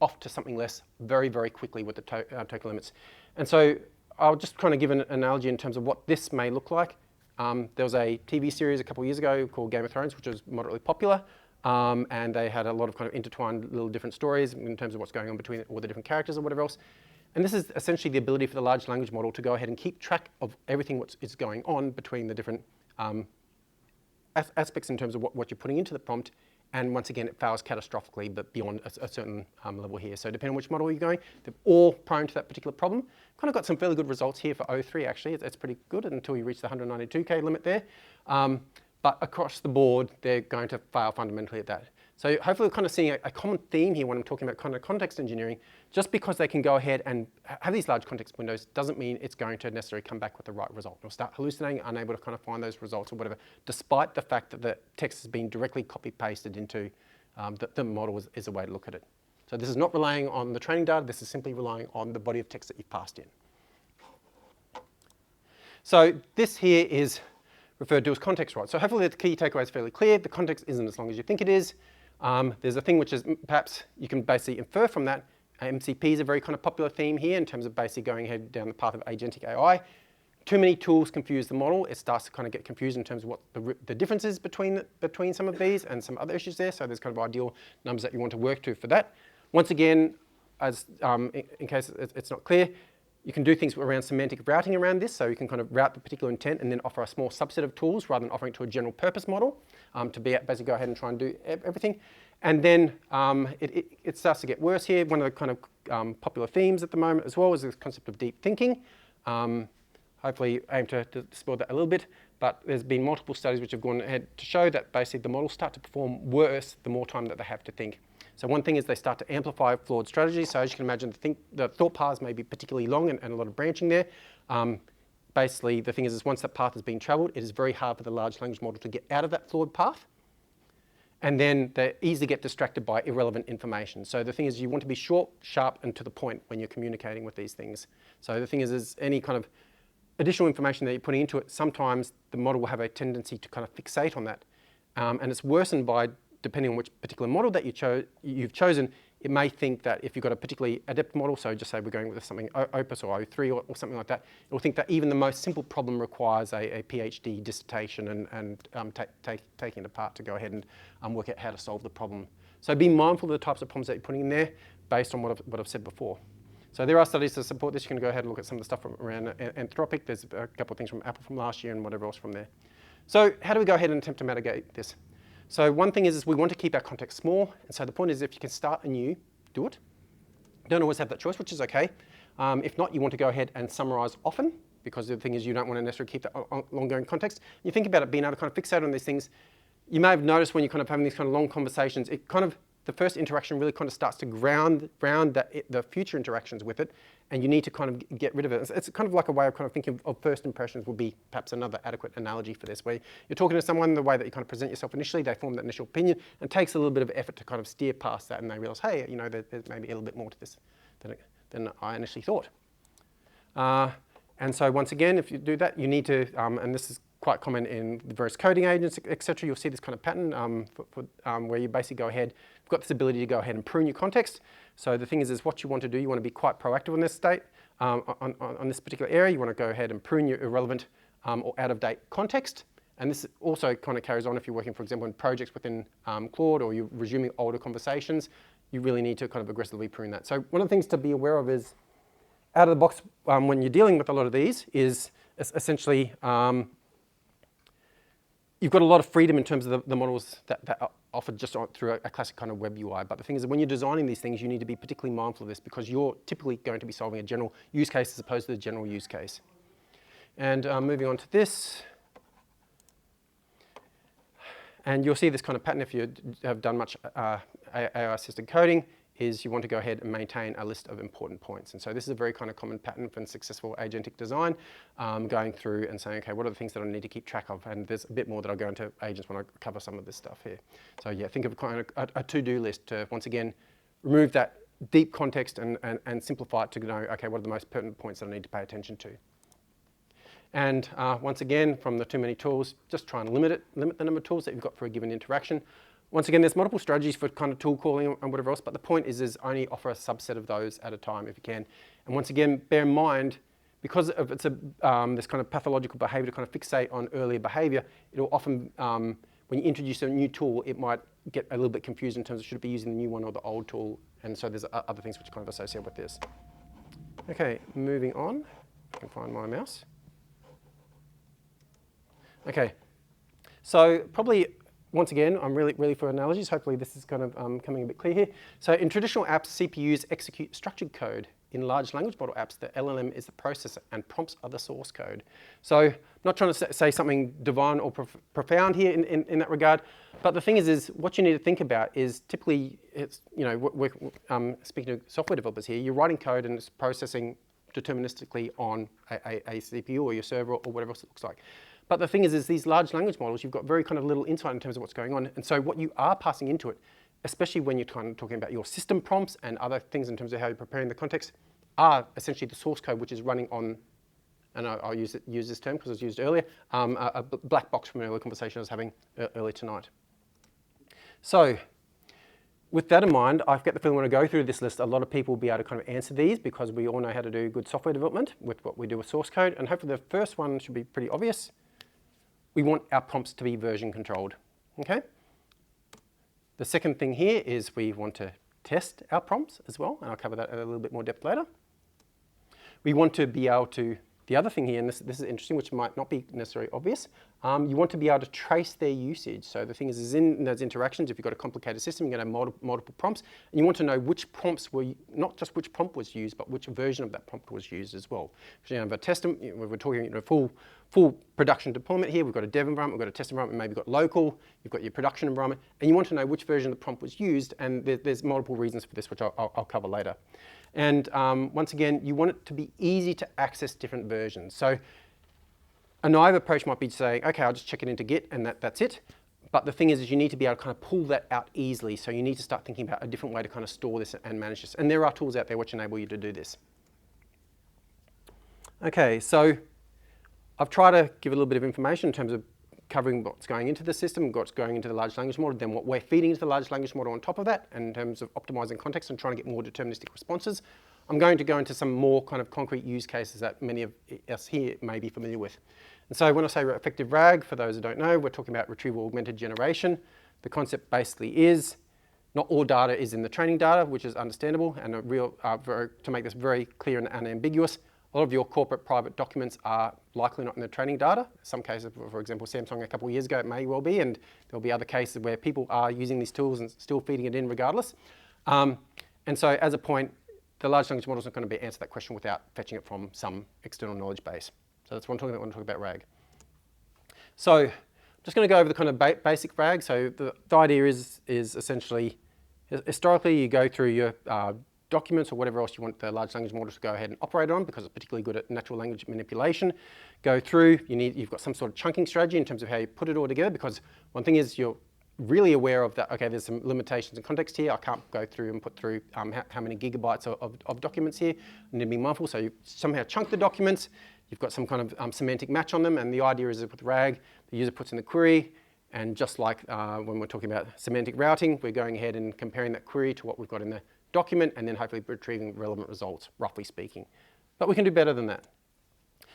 off to something less very, very quickly with the token limits. And so I'll just kind of give an analogy in terms of what this may look like. There was a TV series a couple of years ago called Game of Thrones, which was moderately popular. And they had a lot of kind of intertwined little different stories in terms of what's going on between all the different characters or whatever else. And this is essentially the ability for the large language model to go ahead and keep track of everything is going on between the different aspects in terms of what you're putting into the prompt. And once again, it fails catastrophically, but beyond a certain level here. So depending on which model you're going, they're all prone to that particular problem. Kind of got some fairly good results here for O3 actually. It's pretty good until you reach the 192K limit there. But across the board, they're going to fail fundamentally at that. So hopefully we're kind of seeing a common theme here when I'm talking about kind of context engineering. Just because they can go ahead and have these large context windows doesn't mean it's going to necessarily come back with the right result. It'll start hallucinating, unable to kind of find those results or whatever, despite the fact that the text has been directly copy-pasted into the model is a way to look at it. So this is not relying on the training data. This is simply relying on the body of text that you've passed in. So this here is referred to as context right. So hopefully the key takeaway is fairly clear. The context isn't as long as you think it is. There's a thing which is perhaps you can basically infer from that. MCP is a very kind of popular theme here in terms of basically going ahead down the path of agentic AI. Too many tools confuse the model. It starts to kind of get confused in terms of what the difference is between some of these and some other issues there. So there's kind of ideal numbers that you want to work to for that. Once again, as in case it's not clear, you can do things around semantic routing around this, so you can kind of route the particular intent and then offer a small subset of tools rather than offering it to a general purpose model to basically go ahead and try and do everything. And then it starts to get worse here. One of the kind of popular themes at the moment as well is this concept of deep thinking. Hopefully aim to explore that a little bit, but there's been multiple studies which have gone ahead to show that basically the models start to perform worse the more time that they have to think. So one thing is they start to amplify flawed strategies. So as you can imagine, the thought paths may be particularly long and a lot of branching there. Basically, the thing is once that path has been traveled, it is very hard for the large language model to get out of that flawed path. And then they easily get distracted by irrelevant information. So the thing is you want to be short, sharp, and to the point when you're communicating with these things. So the thing is any kind of additional information that you're putting into it, sometimes the model will have a tendency to kind of fixate on that. And it's worsened by, depending on which particular model that you've chosen, it may think that if you've got a particularly adept model, so just say we're going with something Opus or O3 or something like that, it will think that even the most simple problem requires a PhD dissertation and taking it apart to go ahead and work out how to solve the problem. So be mindful of the types of problems that you're putting in there based on what I've said before. So there are studies to support this. You can go ahead and look at some of the stuff from around Anthropic. There's a couple of things from Apple from last year and whatever else from there. So how do we go ahead and attempt to mitigate this? So one thing is we want to keep our context small. And so the point is if you can start anew, do it. Don't always have that choice, which is okay. If not, you want to go ahead and summarize often, because the thing is you don't want to necessarily keep that ongoing context. You think about it being able to kind of fixate on these things. You may have noticed when you're kind of having these kind of long conversations, it kind of, the first interaction really kind of starts to ground the future interactions with it, and you need to kind of get rid of it. It's kind of like a way of kind of thinking of first impressions would be perhaps another adequate analogy for this, where you're talking to someone, the way that you kind of present yourself initially, they form that initial opinion, and it takes a little bit of effort to kind of steer past that, and they realize, hey, you know, there's maybe a little bit more to this than I initially thought. And so once again, if you do that, you need to, and this is quite common in the various coding agents, etc. You'll see this kind of pattern where you basically go ahead, you've got this ability to go ahead and prune your context. So the thing is what you want to do, you want to be quite proactive on this state, on this particular area. You want to go ahead and prune your irrelevant or out-of-date context. And this also kind of carries on if you're working, for example, in projects within Claude or you're resuming older conversations. You really need to kind of aggressively prune that. So one of the things to be aware of is, out of the box when you're dealing with a lot of these is essentially you've got a lot of freedom in terms of the models that are offered just through a classic kind of web UI. But the thing is that when you're designing these things, you need to be particularly mindful of this because you're typically going to be solving a general use case as opposed to the general use case. And moving on to this. And you'll see this kind of pattern if you have done much AI-assisted coding, is you want to go ahead and maintain a list of important points. And so this is a very kind of common pattern for successful agentic design, going through and saying, okay, what are the things that I need to keep track of? And there's a bit more that I'll go into agents when I cover some of this stuff here. So yeah, think of kind of a to-do list to, once again, remove that deep context and simplify it to know, okay, what are the most pertinent points that I need to pay attention to? And once again, from the too many tools, just try and limit the number of tools that you've got for a given interaction. Once again, there's multiple strategies for kind of tool calling and whatever else, but the point is only offer a subset of those at a time if you can. And once again, bear in mind, because of it's this kind of pathological behavior to kind of fixate on earlier behavior, it'll often, when you introduce a new tool, it might get a little bit confused in terms of should it be using the new one or the old tool, and so there's other things which are kind of associated with this. Okay, moving on. I can find my mouse. Okay, so probably, once again, I'm really for analogies. Hopefully this is kind of coming a bit clear here. So in traditional apps, CPUs execute structured code. In large language model apps, the LLM is the processor and prompts are the source code. So I'm not trying to say something divine or profound here in that regard, but the thing is what you need to think about is typically, it's, you know, we're speaking to software developers here, you're writing code and it's processing deterministically on a CPU or your server or whatever else it looks like. But the thing is these large language models, you've got very kind of little insight in terms of what's going on. And so what you are passing into it, especially when you're kind of talking about your system prompts and other things in terms of how you're preparing the context, are essentially the source code which is running on, and I'll use this term because it was used earlier, a black box from an earlier conversation I was having earlier tonight. So with that in mind, I get the feeling when I go through this list, a lot of people will be able to kind of answer these because we all know how to do good software development with what we do with source code. And hopefully the first one should be pretty obvious. We want our prompts to be version controlled, okay? The second thing here is we want to test our prompts as well, and I'll cover that in a little bit more depth later. We want to be able to, the other thing here, and this is interesting, which might not be necessarily obvious, you want to be able to trace their usage. So the thing is in those interactions, if you've got a complicated system, you're going to have multiple prompts, and you want to know which prompts were, not just which prompt was used, but which version of that prompt was used as well. Because you have a test, we're talking full production deployment here. We've got a dev environment, we've got a test environment, maybe you've got local, you've got your production environment, and you want to know which version of the prompt was used, and there's multiple reasons for this, which I'll cover later. And once again, you want it to be easy to access different versions. So a naive approach might be saying, okay, I'll just check it into Git and that's it. But the thing is you need to be able to kind of pull that out easily. So you need to start thinking about a different way to kind of store this and manage this. And there are tools out there which enable you to do this. Okay, so I've tried to give a little bit of information in terms of covering what's going into the system, what's going into the large language model, then what we're feeding into the large language model on top of that, and in terms of optimizing context and trying to get more deterministic responses. I'm going to go into some more kind of concrete use cases that many of us here may be familiar with. And so when I say effective RAG, for those who don't know, we're talking about retrieval-augmented generation. The concept basically is not all data is in the training data, which is understandable, and to make this very clear and unambiguous, a lot of your corporate private documents are likely not in the training data. In some cases, for example, Samsung a couple of years ago, it may well be, and there'll be other cases where people are using these tools and still feeding it in regardless. And so as a point, the large language model is not going to be answer that question without fetching it from some external knowledge base. So that's what I'm talking about when I'm talking about RAG. So I'm just going to go over the kind of basic RAG. So the idea is essentially, historically, you go through your documents or whatever else you want the large language model to go ahead and operate on because it's particularly good at natural language manipulation. Go through, you've got some sort of chunking strategy in terms of how you put it all together, because one thing is you're really aware of that, okay, there's some limitations in context here. I can't go through and put through how many gigabytes of documents here. I need to be mindful. So you somehow chunk the documents. You've got some kind of semantic match on them. And the idea is that with RAG, the user puts in the query. And just like when we're talking about semantic routing, we're going ahead and comparing that query to what we've got in the document and then hopefully retrieving relevant results, roughly speaking. But we can do better than that.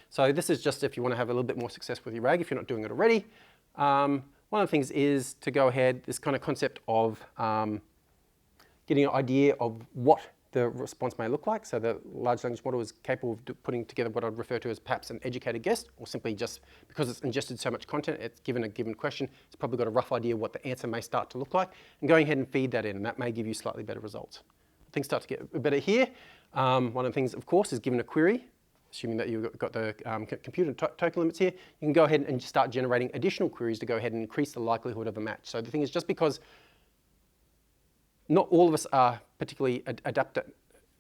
So this is just if you want to have a little bit more success with your RAG, if you're not doing it already. One of the things is to go ahead, this kind of concept of getting an idea of what the response may look like. So the large language model is capable of putting together what I'd refer to as perhaps an educated guess, or simply just because it's ingested so much content, it's given a given question, it's probably got a rough idea what the answer may start to look like, and going ahead and feed that in, and that may give you slightly better results. Things start to get better here. One of the things, of course, is given a query, assuming that you've got the computer token limits here, you can go ahead and start generating additional queries to go ahead and increase the likelihood of a match. So the thing is, just because not all of us are particularly adept at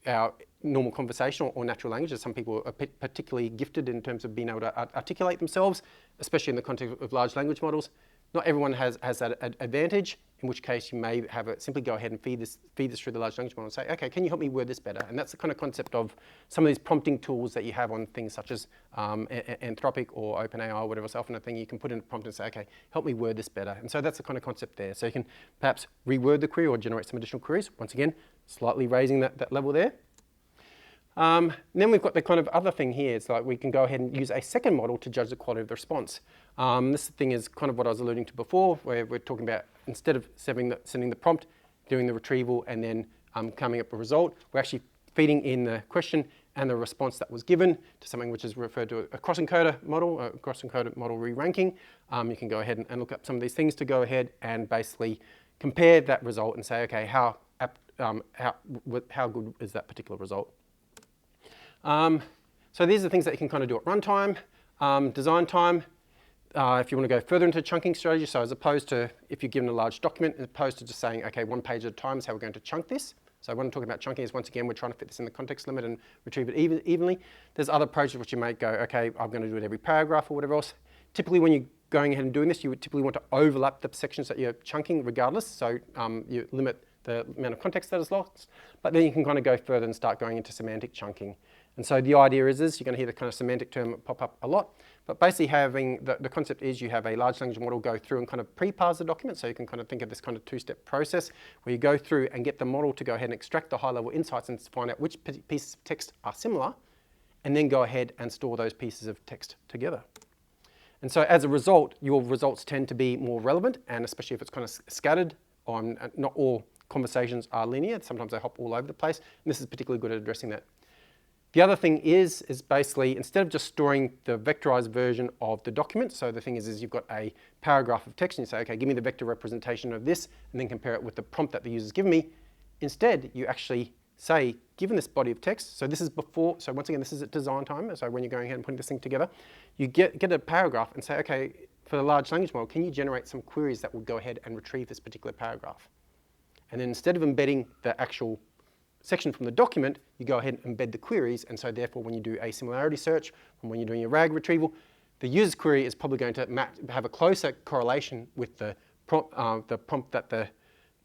our normal conversation or natural language, as some people are particularly gifted in terms of being able to articulate themselves, especially in the context of large language models. Not everyone has that advantage, in which case you may have it simply go ahead and feed this through the large language model and say, okay, can you help me word this better? And that's the kind of concept of some of these prompting tools that you have on things such as Anthropic or OpenAI or whatever else. Often a thing you can put in a prompt and say, okay, help me word this better. And so that's the kind of concept there. So you can perhaps reword the query or generate some additional queries. Once again, slightly raising that level there. Then we've got the kind of other thing here. It's like we can go ahead and use a second model to judge the quality of the response. This thing is kind of what I was alluding to before, where we're talking about instead of sending the prompt, doing the retrieval, and then coming up with a result, we're actually feeding in the question and the response that was given to something which is referred to a cross-encoder model, a cross-encoder model re-ranking. You can go ahead and look up some of these things to go ahead and basically compare that result and say, okay, how good is that particular result? So these are things that you can kind of do at runtime, design time. If you want to go further into chunking strategy, so as opposed to if you're given a large document, as opposed to just saying, okay, one page at a time is how we're going to chunk this. So when I'm talking about chunking is, once again, we're trying to fit this in the context limit and retrieve it evenly. There's other approaches which you might go, okay, I'm going to do it every paragraph or whatever else. Typically, when you're going ahead and doing this, you would typically want to overlap the sections that you're chunking regardless. So you limit the amount of context that is lost. But then you can kind of go further and start going into semantic chunking. And so the idea is you're going to hear the kind of semantic term pop up a lot. But basically having, the concept is you have a large language model go through and kind of pre-parse the document. So you can kind of think of this kind of two-step process where you go through and get the model to go ahead and extract the high-level insights and find out which pieces of text are similar, and then go ahead and store those pieces of text together. And so as a result, your results tend to be more relevant, and especially if it's kind of scattered on, not all conversations are linear. Sometimes they hop all over the place, and this is particularly good at addressing that. The other thing is basically, instead of just storing the vectorized version of the document, so the thing is you've got a paragraph of text and you say, okay, give me the vector representation of this, and then compare it with the prompt that the user's given me. Instead, you actually say, given this body of text, so this is before, so once again, this is at design time, so when you're going ahead and putting this thing together, you get a paragraph and say, okay, for the large language model, can you generate some queries that will go ahead and retrieve this particular paragraph? And then instead of embedding the actual section from the document, you go ahead and embed the queries, and so therefore when you do a similarity search, and when you're doing your RAG retrieval, the user's query is probably going to have a closer correlation with the prompt that the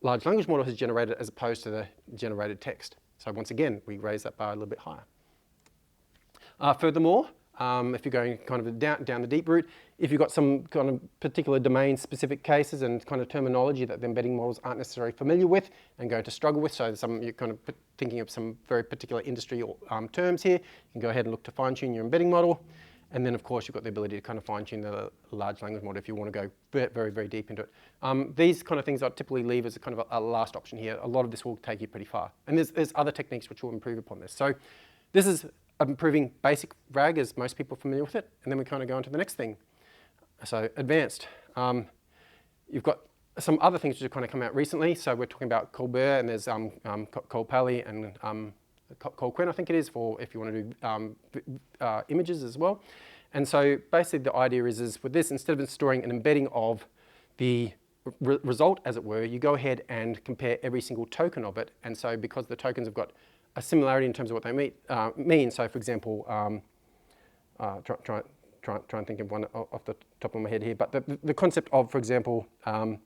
large language model has generated as opposed to the generated text. So once again, we raise that bar a little bit higher. Furthermore, if you're going kind of down the deep route, if you've got some kind of particular domain-specific cases and kind of terminology that the embedding models aren't necessarily familiar with and going to struggle with, so you're kind of thinking of some very particular industry or terms here, you can go ahead and look to fine-tune your embedding model. And then, of course, you've got the ability to kind of fine-tune the large language model if you want to go very, very deep into it. These kind of things I typically leave as a kind of a last option here. A lot of this will take you pretty far. And there's other techniques which will improve upon this. So this is improving basic RAG, as most people are familiar with it. And then we kind of go on to the next thing. So advanced. You've got some other things which have kind of come out recently. So we're talking about Colbert, and there's Colpally and Colquhoun, I think it is, for if you want to do images as well. And so basically the idea is with this, instead of storing an embedding of the result, as it were, you go ahead and compare every single token of it. And so because the tokens have got a similarity in terms of what they mean, so for example, try and think of one off the top of my head here, but the concept of, for example, okay,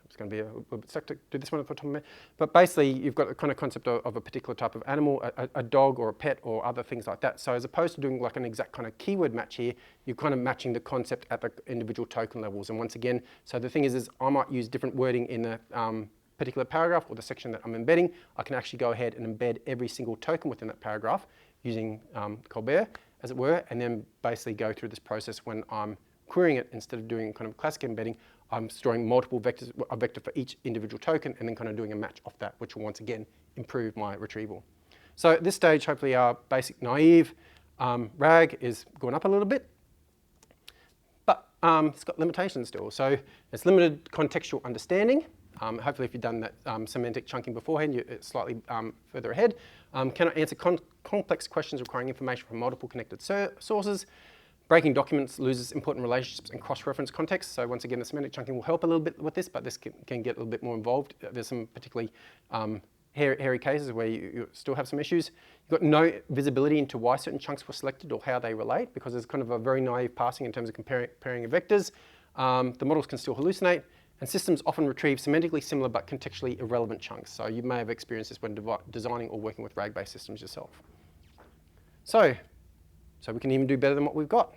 it's going to be a little bit stuck to do this one off the top of my head, but basically you've got a kind of concept of a particular type of animal, a dog or a pet or other things like that. So as opposed to doing like an exact kind of keyword match here, you're kind of matching the concept at the individual token levels. And once again, so the thing is I might use different wording in the particular paragraph or the section that I'm embedding. I can actually go ahead and embed every single token within that paragraph using Colbert, as it were, and then basically go through this process when I'm querying it. Instead of doing kind of classic embedding, I'm storing multiple vectors, a vector for each individual token, and then kind of doing a match off that, which will once again improve my retrieval. So at this stage, hopefully our basic naive RAG is going up a little bit, but it's got limitations still. So it's limited contextual understanding. Hopefully if you've done that semantic chunking beforehand, you're slightly further ahead. Cannot answer complex questions requiring information from multiple connected sources. Breaking documents loses important relationships and cross-reference context. So once again, the semantic chunking will help a little bit with this, but this can get a little bit more involved. There's some particularly hairy cases where you still have some issues. You've got no visibility into why certain chunks were selected or how they relate, because there's kind of a very naive parsing in terms of comparing vectors. The models can still hallucinate. And systems often retrieve semantically similar but contextually irrelevant chunks. So you may have experienced this when designing or working with RAG-based systems yourself. So we can even do better than what we've got.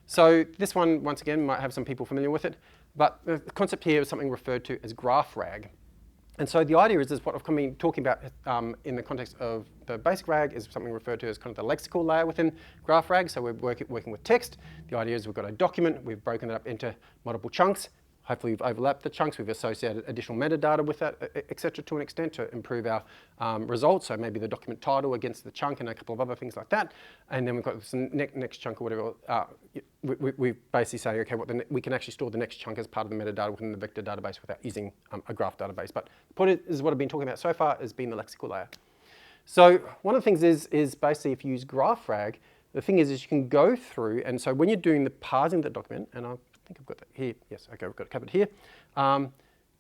So this one, once again, might have some people familiar with it. But the concept here is something referred to as graph RAG. And so the idea is what I've been talking about in the context of the basic RAG is something referred to as kind of the lexical layer within graph RAG. So we're working with text. The idea is we've got a document, we've broken it up into multiple chunks. Hopefully we've overlapped the chunks, we've associated additional metadata with that, et cetera, to an extent to improve our results. So maybe the document title against the chunk and a couple of other things like that. And then we've got this next chunk or whatever. We basically say, okay, we can actually store the next chunk as part of the metadata within the vector database without using a graph database. But the point is what I've been talking about so far has been the lexical layer. So one of the things is basically if you use graph RAG, the thing is you can go through, and so when you're doing the parsing of the document, and I think I've got that here. Yes, okay, we've got it covered here.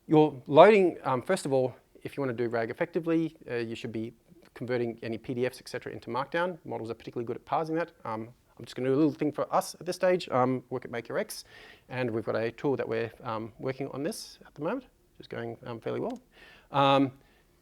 You're loading, first of all, if you want to do RAG effectively, you should be converting any PDFs, etc., into Markdown. Models are particularly good at parsing that. I'm just going to do a little thing for us at this stage, work at MakerX, and we've got a tool that we're working on this at the moment, which is going fairly well.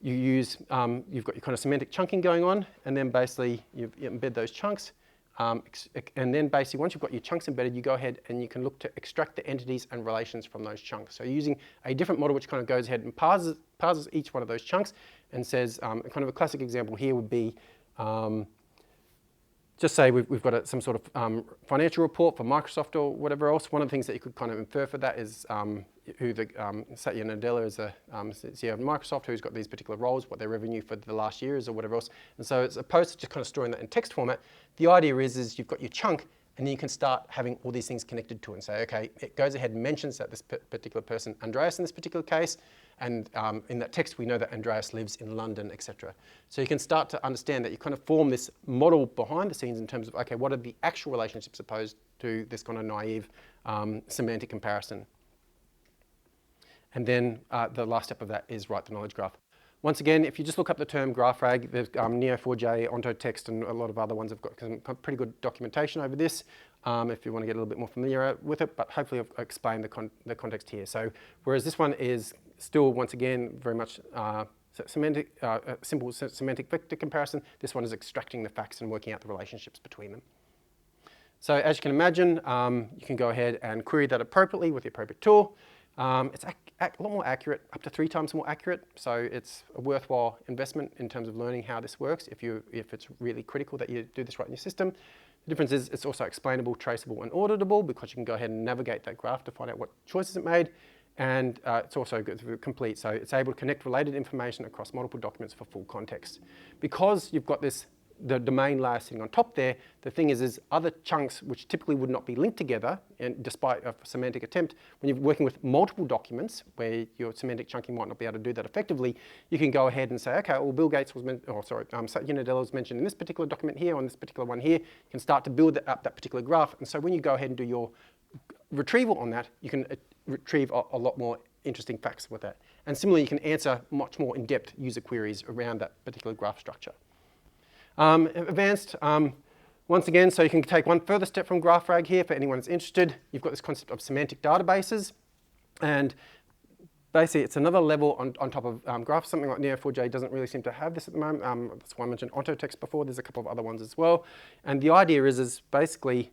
You've got your kind of semantic chunking going on, and then basically you embed those chunks. And then basically once you've got your chunks embedded, you go ahead and you can look to extract the entities and relations from those chunks. So using a different model which kind of goes ahead and parses each one of those chunks and says, kind of a classic example here would be, just say we've got some sort of financial report for Microsoft or whatever else. One of the things that you could kind of infer for that is who Satya Nadella is the CEO of Microsoft, who's got these particular roles, what their revenue for the last year is or whatever else. And so as opposed to just kind of storing that in text format, the idea is you've got your chunk and then you can start having all these things connected to it and say, okay, it goes ahead and mentions that this particular person, Andreas in this particular case, and in that text we know that Andreas lives in London, etc. So you can start to understand that you kind of form this model behind the scenes in terms of, okay, what are the actual relationships opposed to this kind of naive semantic comparison. And then the last step of that is write the knowledge graph. Once again, if you just look up the term graph RAG, there's Neo4j, OntoText, and a lot of other ones have got some pretty good documentation over this if you want to get a little bit more familiar with it, but hopefully I've explained the context here. So whereas this one is still, once again, very much simple semantic vector comparison, this one is extracting the facts and working out the relationships between them. So as you can imagine, you can go ahead and query that appropriately with the appropriate tool. It's a lot more accurate, up to 3 times more accurate. So it's a worthwhile investment in terms of learning how this works if it's really critical that you do this right in your system. The difference is it's also explainable, traceable, and auditable because you can go ahead and navigate that graph to find out what choices it made. And it's also complete, so it's able to connect related information across multiple documents for full context. Because you've got the domain layer sitting on top there, the thing is other chunks which typically would not be linked together, and despite a semantic attempt, when you're working with multiple documents where your semantic chunking might not be able to do that effectively, you can go ahead and say, okay, well, Bill Gates was Satya Nadella was mentioned in this particular document here, on this particular one here. You can start to build up that particular graph, and so when you go ahead and do your retrieval on that, you can retrieve a lot more interesting facts with that. And similarly, you can answer much more in-depth user queries around that particular graph structure. Advanced, once again, so you can take one further step from graph RAG here for anyone that's interested. You've got this concept of semantic databases, and basically it's another level on top of graph. Something like Neo4j doesn't really seem to have this at the moment. That's why I mentioned OntoText before. There's a couple of other ones as well. And the idea is basically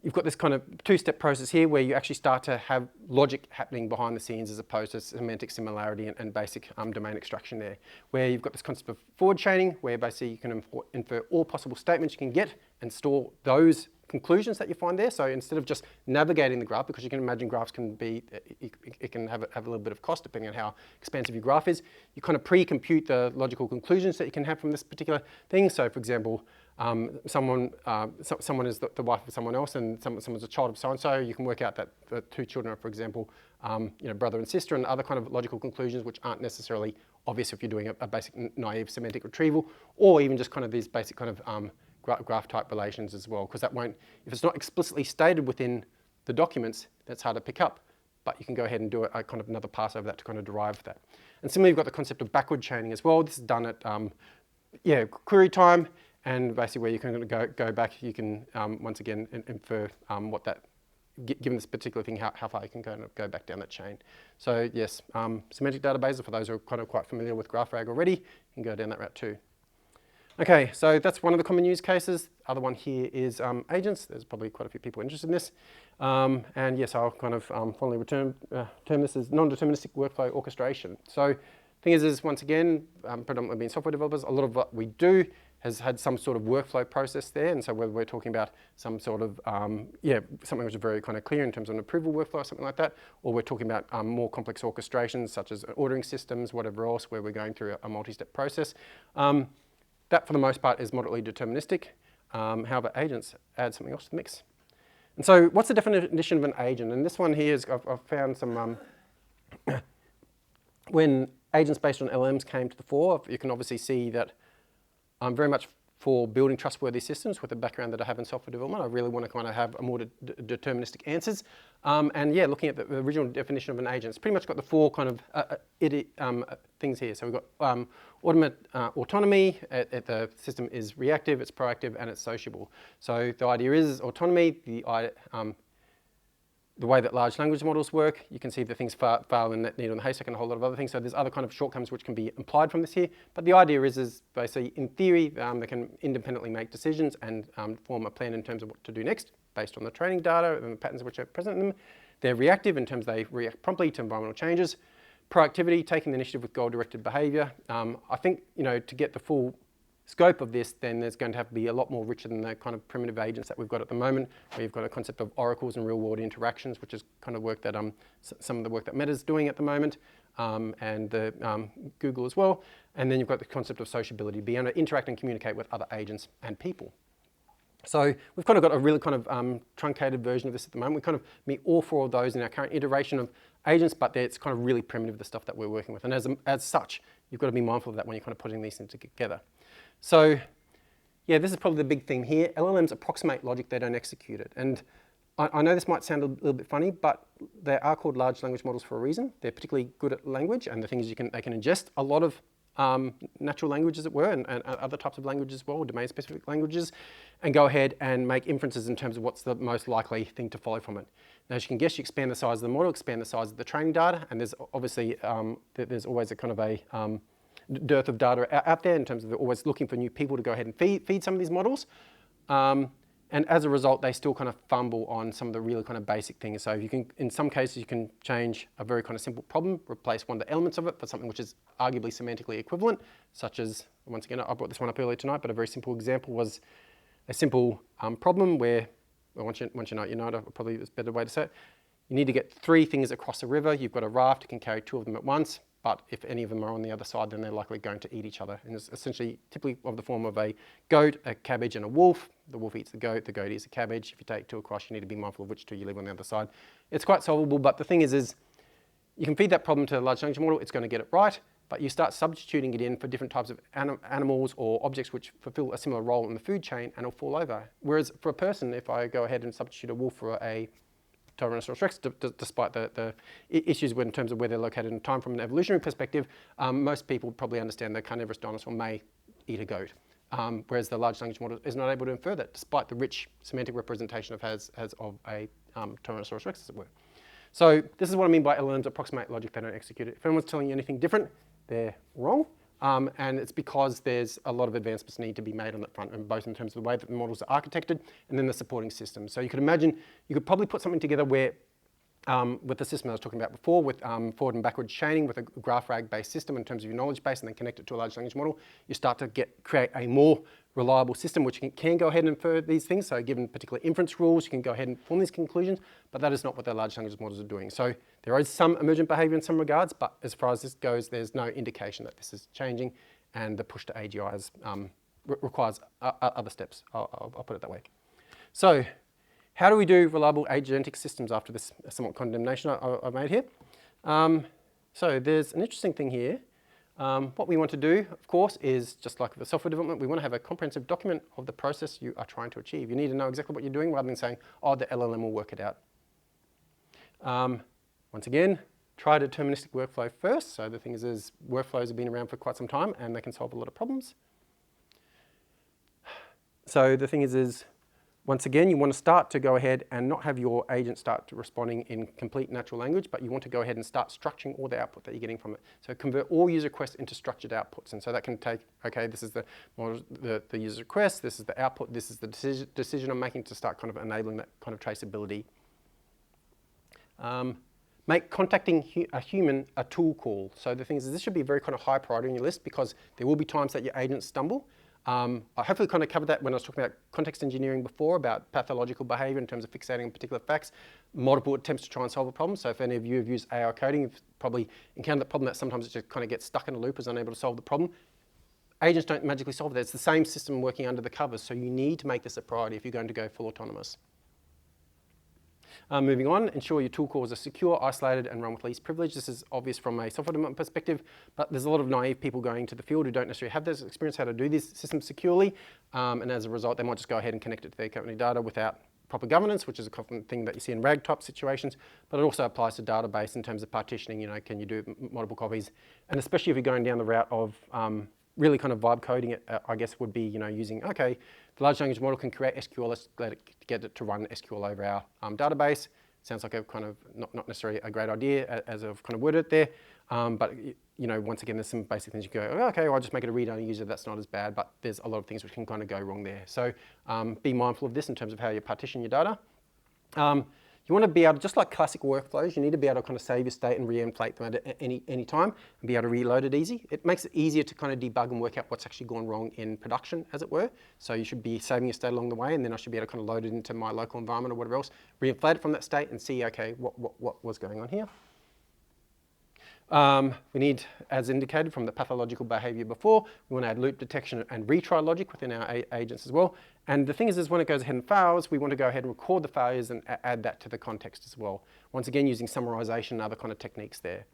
you've got this kind of 2-step process here where you actually start to have logic happening behind the scenes as opposed to semantic similarity and basic domain extraction there. Where you've got this concept of forward chaining where basically you can infer all possible statements you can get and store those conclusions that you find there. So instead of just navigating the graph, because you can imagine graphs can be, it can have a little bit of cost depending on how expansive your graph is, you kind of pre-compute the logical conclusions that you can have from this particular thing. So for example, someone is the wife of someone else and someone's a child of so-and-so, you can work out that the 2 children are, for example, brother and sister, and other kind of logical conclusions which aren't necessarily obvious if you're doing a basic naive semantic retrieval, or even just kind of these basic kind of graph type relations as well, because that won't, if it's not explicitly stated within the documents, that's hard to pick up, but you can go ahead and do a kind of another pass over that to kind of derive that. And similarly, you've got the concept of backward chaining as well. This is done at query time, and basically where you can go back, you can once again infer what that, given this particular thing, how far you can go back down that chain. So yes, semantic databases, for those who are kind of quite familiar with graph RAG already, you can go down that route too. Okay, so that's one of the common use cases. Other one here is agents. There's probably quite a few people interested in this. And yes, I'll kind of formally term this as non-deterministic workflow orchestration. So Thing is once again, predominantly being software developers, a lot of what we do has had some sort of workflow process there. And so whether we're talking about some sort of, something which is very kind of clear in terms of an approval workflow or something like that, or we're talking about more complex orchestrations such as ordering systems, whatever else, where we're going through a multi-step process. That for the most part is moderately deterministic. However, agents add something else to the mix. And so what's the definition of an agent? And this one here is, I've found some, when agents based on LLMs came to the fore, you can obviously see that I'm very much for building trustworthy systems with the background that I have in software development. I really want to kind of have a more deterministic answers. And yeah, looking at the original definition of an agent, it's pretty much got the four kind of things here. So we've got autonomy, the system is reactive, it's proactive, and it's sociable. So the idea is autonomy, the way that large language models work, you can see that things fail in that needle in the haystack and a whole lot of other things. So there's other kind of shortcomings which can be implied from this here. But the idea is basically, in theory, they can independently make decisions and form a plan in terms of what to do next based on the training data and the patterns which are present in them. They're reactive in terms they react promptly to environmental changes. Proactivity, taking the initiative with goal-directed behavior. I think, to get the full scope of this, then there's going to have to be a lot more richer than the kind of primitive agents that we've got at the moment, where you've got a concept of oracles and real-world interactions, which is kind of work that some of the work that Meta's doing at the moment, and Google as well. And then you've got the concept of sociability, being able to interact and communicate with other agents and people. So we've kind of got a really kind of truncated version of this at the moment. We kind of meet all four of those in our current iteration of agents, but it's kind of really primitive, the stuff that we're working with. And as such, you've got to be mindful of that when you're kind of putting these things together. So yeah, this is probably the big theme here. LLMs approximate logic, they don't execute it. And I know this might sound a little bit funny, but they are called large language models for a reason. They're particularly good at language, and the thing is they can ingest a lot of natural language, as it were, and other types of languages as well, domain-specific languages, and go ahead and make inferences in terms of what's the most likely thing to follow from it. Now, as you can guess, you expand the size of the model, expand the size of the training data, and there's obviously there's always a kind of a dearth of data out there in terms of they're always looking for new people to go ahead and feed some of these models. And as a result, they still kind of fumble on some of the really kind of basic things. So you can, in some cases, you can change a very kind of simple problem, replace one of the elements of it for something which is arguably semantically equivalent, such as, once again, I brought this one up earlier tonight, but a very simple example was a simple problem where, well, once you know it, probably is a better way to say it. You need to get 3 things across a river. You've got a raft, you can carry 2 of them at once. But if any of them are on the other side, then they're likely going to eat each other. And it's essentially typically of the form of a goat, a cabbage, and a wolf. The wolf eats the goat eats the cabbage. If you take 2 across, you need to be mindful of which 2 you leave on the other side. It's quite solvable, but the thing is you can feed that problem to a large language model, it's going to get it right, but you start substituting it in for different types of animals or objects which fulfill a similar role in the food chain, and it'll fall over. Whereas for a person, if I go ahead and substitute a wolf for a Tyrannosaurus Rex, despite the issues in terms of where they're located in time from an evolutionary perspective, most people probably understand the carnivorous dinosaur may eat a goat, whereas the large language model is not able to infer that, despite the rich semantic representation it has of a Tyrannosaurus Rex, as it were. So this is what I mean by LLMs approximate logic, they don't execute it. If anyone's telling you anything different, they're wrong. And it's because there's a lot of advancements need to be made on that front, and both in terms of the way that the models are architected and then the supporting systems. So you could imagine, you could probably put something together where, with the system I was talking about before, with forward and backward chaining, with a graph RAG-based system in terms of your knowledge base, and then connect it to a large language model, you start to create a more reliable system which can go ahead and infer these things. So given particular inference rules, you can go ahead and form these conclusions, but that is not what the large language models are doing. So there is some emergent behavior in some regards, but as far as this goes, there's no indication that this is changing, and the push to AGI requires other steps. I'll put it that way. So how do we do reliable agentic systems after this somewhat condemnation I made here? So there's an interesting thing here. What we want to do, of course, is just like the software development, we want to have a comprehensive document of the process you are trying to achieve. You need to know exactly what you're doing rather than saying, oh, the LLM will work it out. Once again, try a deterministic workflow first. So the thing is workflows have been around for quite some time and they can solve a lot of problems. So the thing is once again, you want to start to go ahead and not have your agent start responding in complete natural language, but you want to go ahead and start structuring all the output that you're getting from it. So convert all user requests into structured outputs. And so that can take, okay, this is the user request, this is the output, this is the decision I'm making to start kind of enabling that kind of traceability. make contacting a human a tool call. So the thing is, this should be very kind of high priority on your list because there will be times that your agents stumble. I hopefully kind of covered that when I was talking about context engineering before, about pathological behavior in terms of fixating on particular facts, multiple attempts to try and solve a problem. So if any of you have used AI coding, you've probably encountered the problem that sometimes it just kind of gets stuck in a loop, is unable to solve the problem. Agents don't magically solve that. It's the same system working under the covers, so you need to make this a priority if you're going to go full autonomous. Moving on, ensure your tool calls are secure, isolated, and run with least privilege. This is obvious from a software development perspective, but there's a lot of naive people going into the field who don't necessarily have this experience how to do these systems securely, and as a result, they might just go ahead and connect it to their company data without proper governance, which is a common thing that you see in RAG type situations, but it also applies to database in terms of partitioning. You know, can you do multiple copies? And especially if you're going down the route of really kind of vibe coding it, I guess would be, you know, using, okay, the large language model can create SQL, let's get it to run SQL over our database. Sounds like a kind of not necessarily a great idea as I've kind of worded it there, but you know, once again, there's some basic things you go, oh, okay, well, I'll just make it a read-only user, that's not as bad, but there's a lot of things which can kind of go wrong there. So be mindful of this in terms of how you partition your data. You want to be able to, just like classic workflows, you need to be able to kind of save your state and re-inflate them at any time and be able to reload it easy. It makes it easier to kind of debug and work out what's actually gone wrong in production, as it were. So you should be saving your state along the way, and then I should be able to kind of load it into my local environment or whatever else, re-inflate it from that state and see, okay, what was going on here. We need, as indicated from the pathological behavior before, we want to add loop detection and retry logic within our agents as well. And the thing is when it goes ahead and fails, we want to go ahead and record the failures and add that to the context as well. Once again, using summarization and other kind of techniques there.